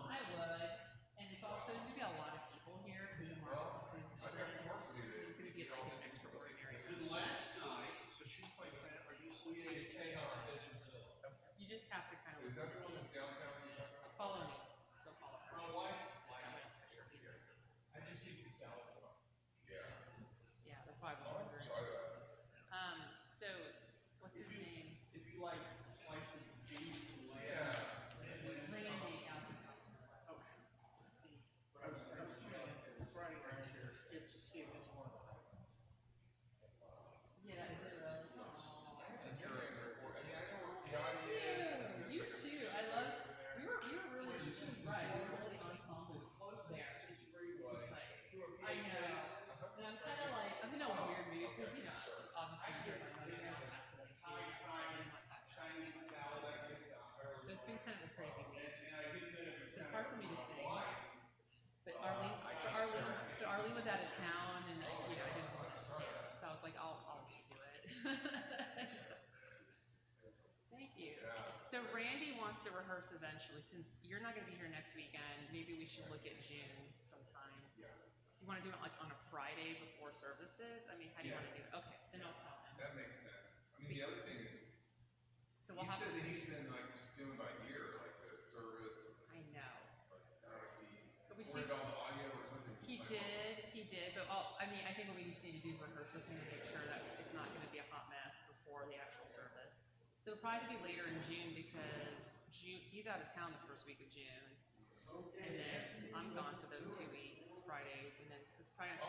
I would. And it's also, there's going to be a lot of people here because of our offices. There's going to be like an extra ordinary. Last night, so she's playing, are you seeing chaos? You just have to kind of Is that the one that's downtown? You're talking about? follow me. Go follow her. My wife likes, I just eat the salad. Yeah. Yeah, that's why I was wondering. Try that. So, what's his name? If you like slices of beef and lamb. Yeah. Randy Alcantara. Oh, sure. But I was telling you, Friday right here, it is one of the highlights. Yeah, is it really? You too. I love. We were really. She was right. We were really ensemble there. I know. And I'm kind of like I'm in a weird mood because obviously my mother's not passing so it's been kind of a crazy week. So it's hard for me to sing. But Arlene was out of town and like, I'll do it. Thank you. So Randy wants to rehearse eventually. Since you're not going to be here next weekend, maybe we should look at June sometime. Yeah, You want to do it like on a Friday before services? I mean, how do you want to do it? Okay, then I'll tell him. that makes sense. I mean, the other thing is, So he we'll have said to. that he's been like just doing by ear, like the service. I know. Like, I don't know if he But we worried see- about the audio or something. just He did, but I mean, I think what we just need to do is rehearse with him and make sure that it's not going to be a hot mess before the actual service. So it'll probably be later in June because he's out of town the first week of June, and then I'm gone for those 2 weeks, Fridays, and then it's probably not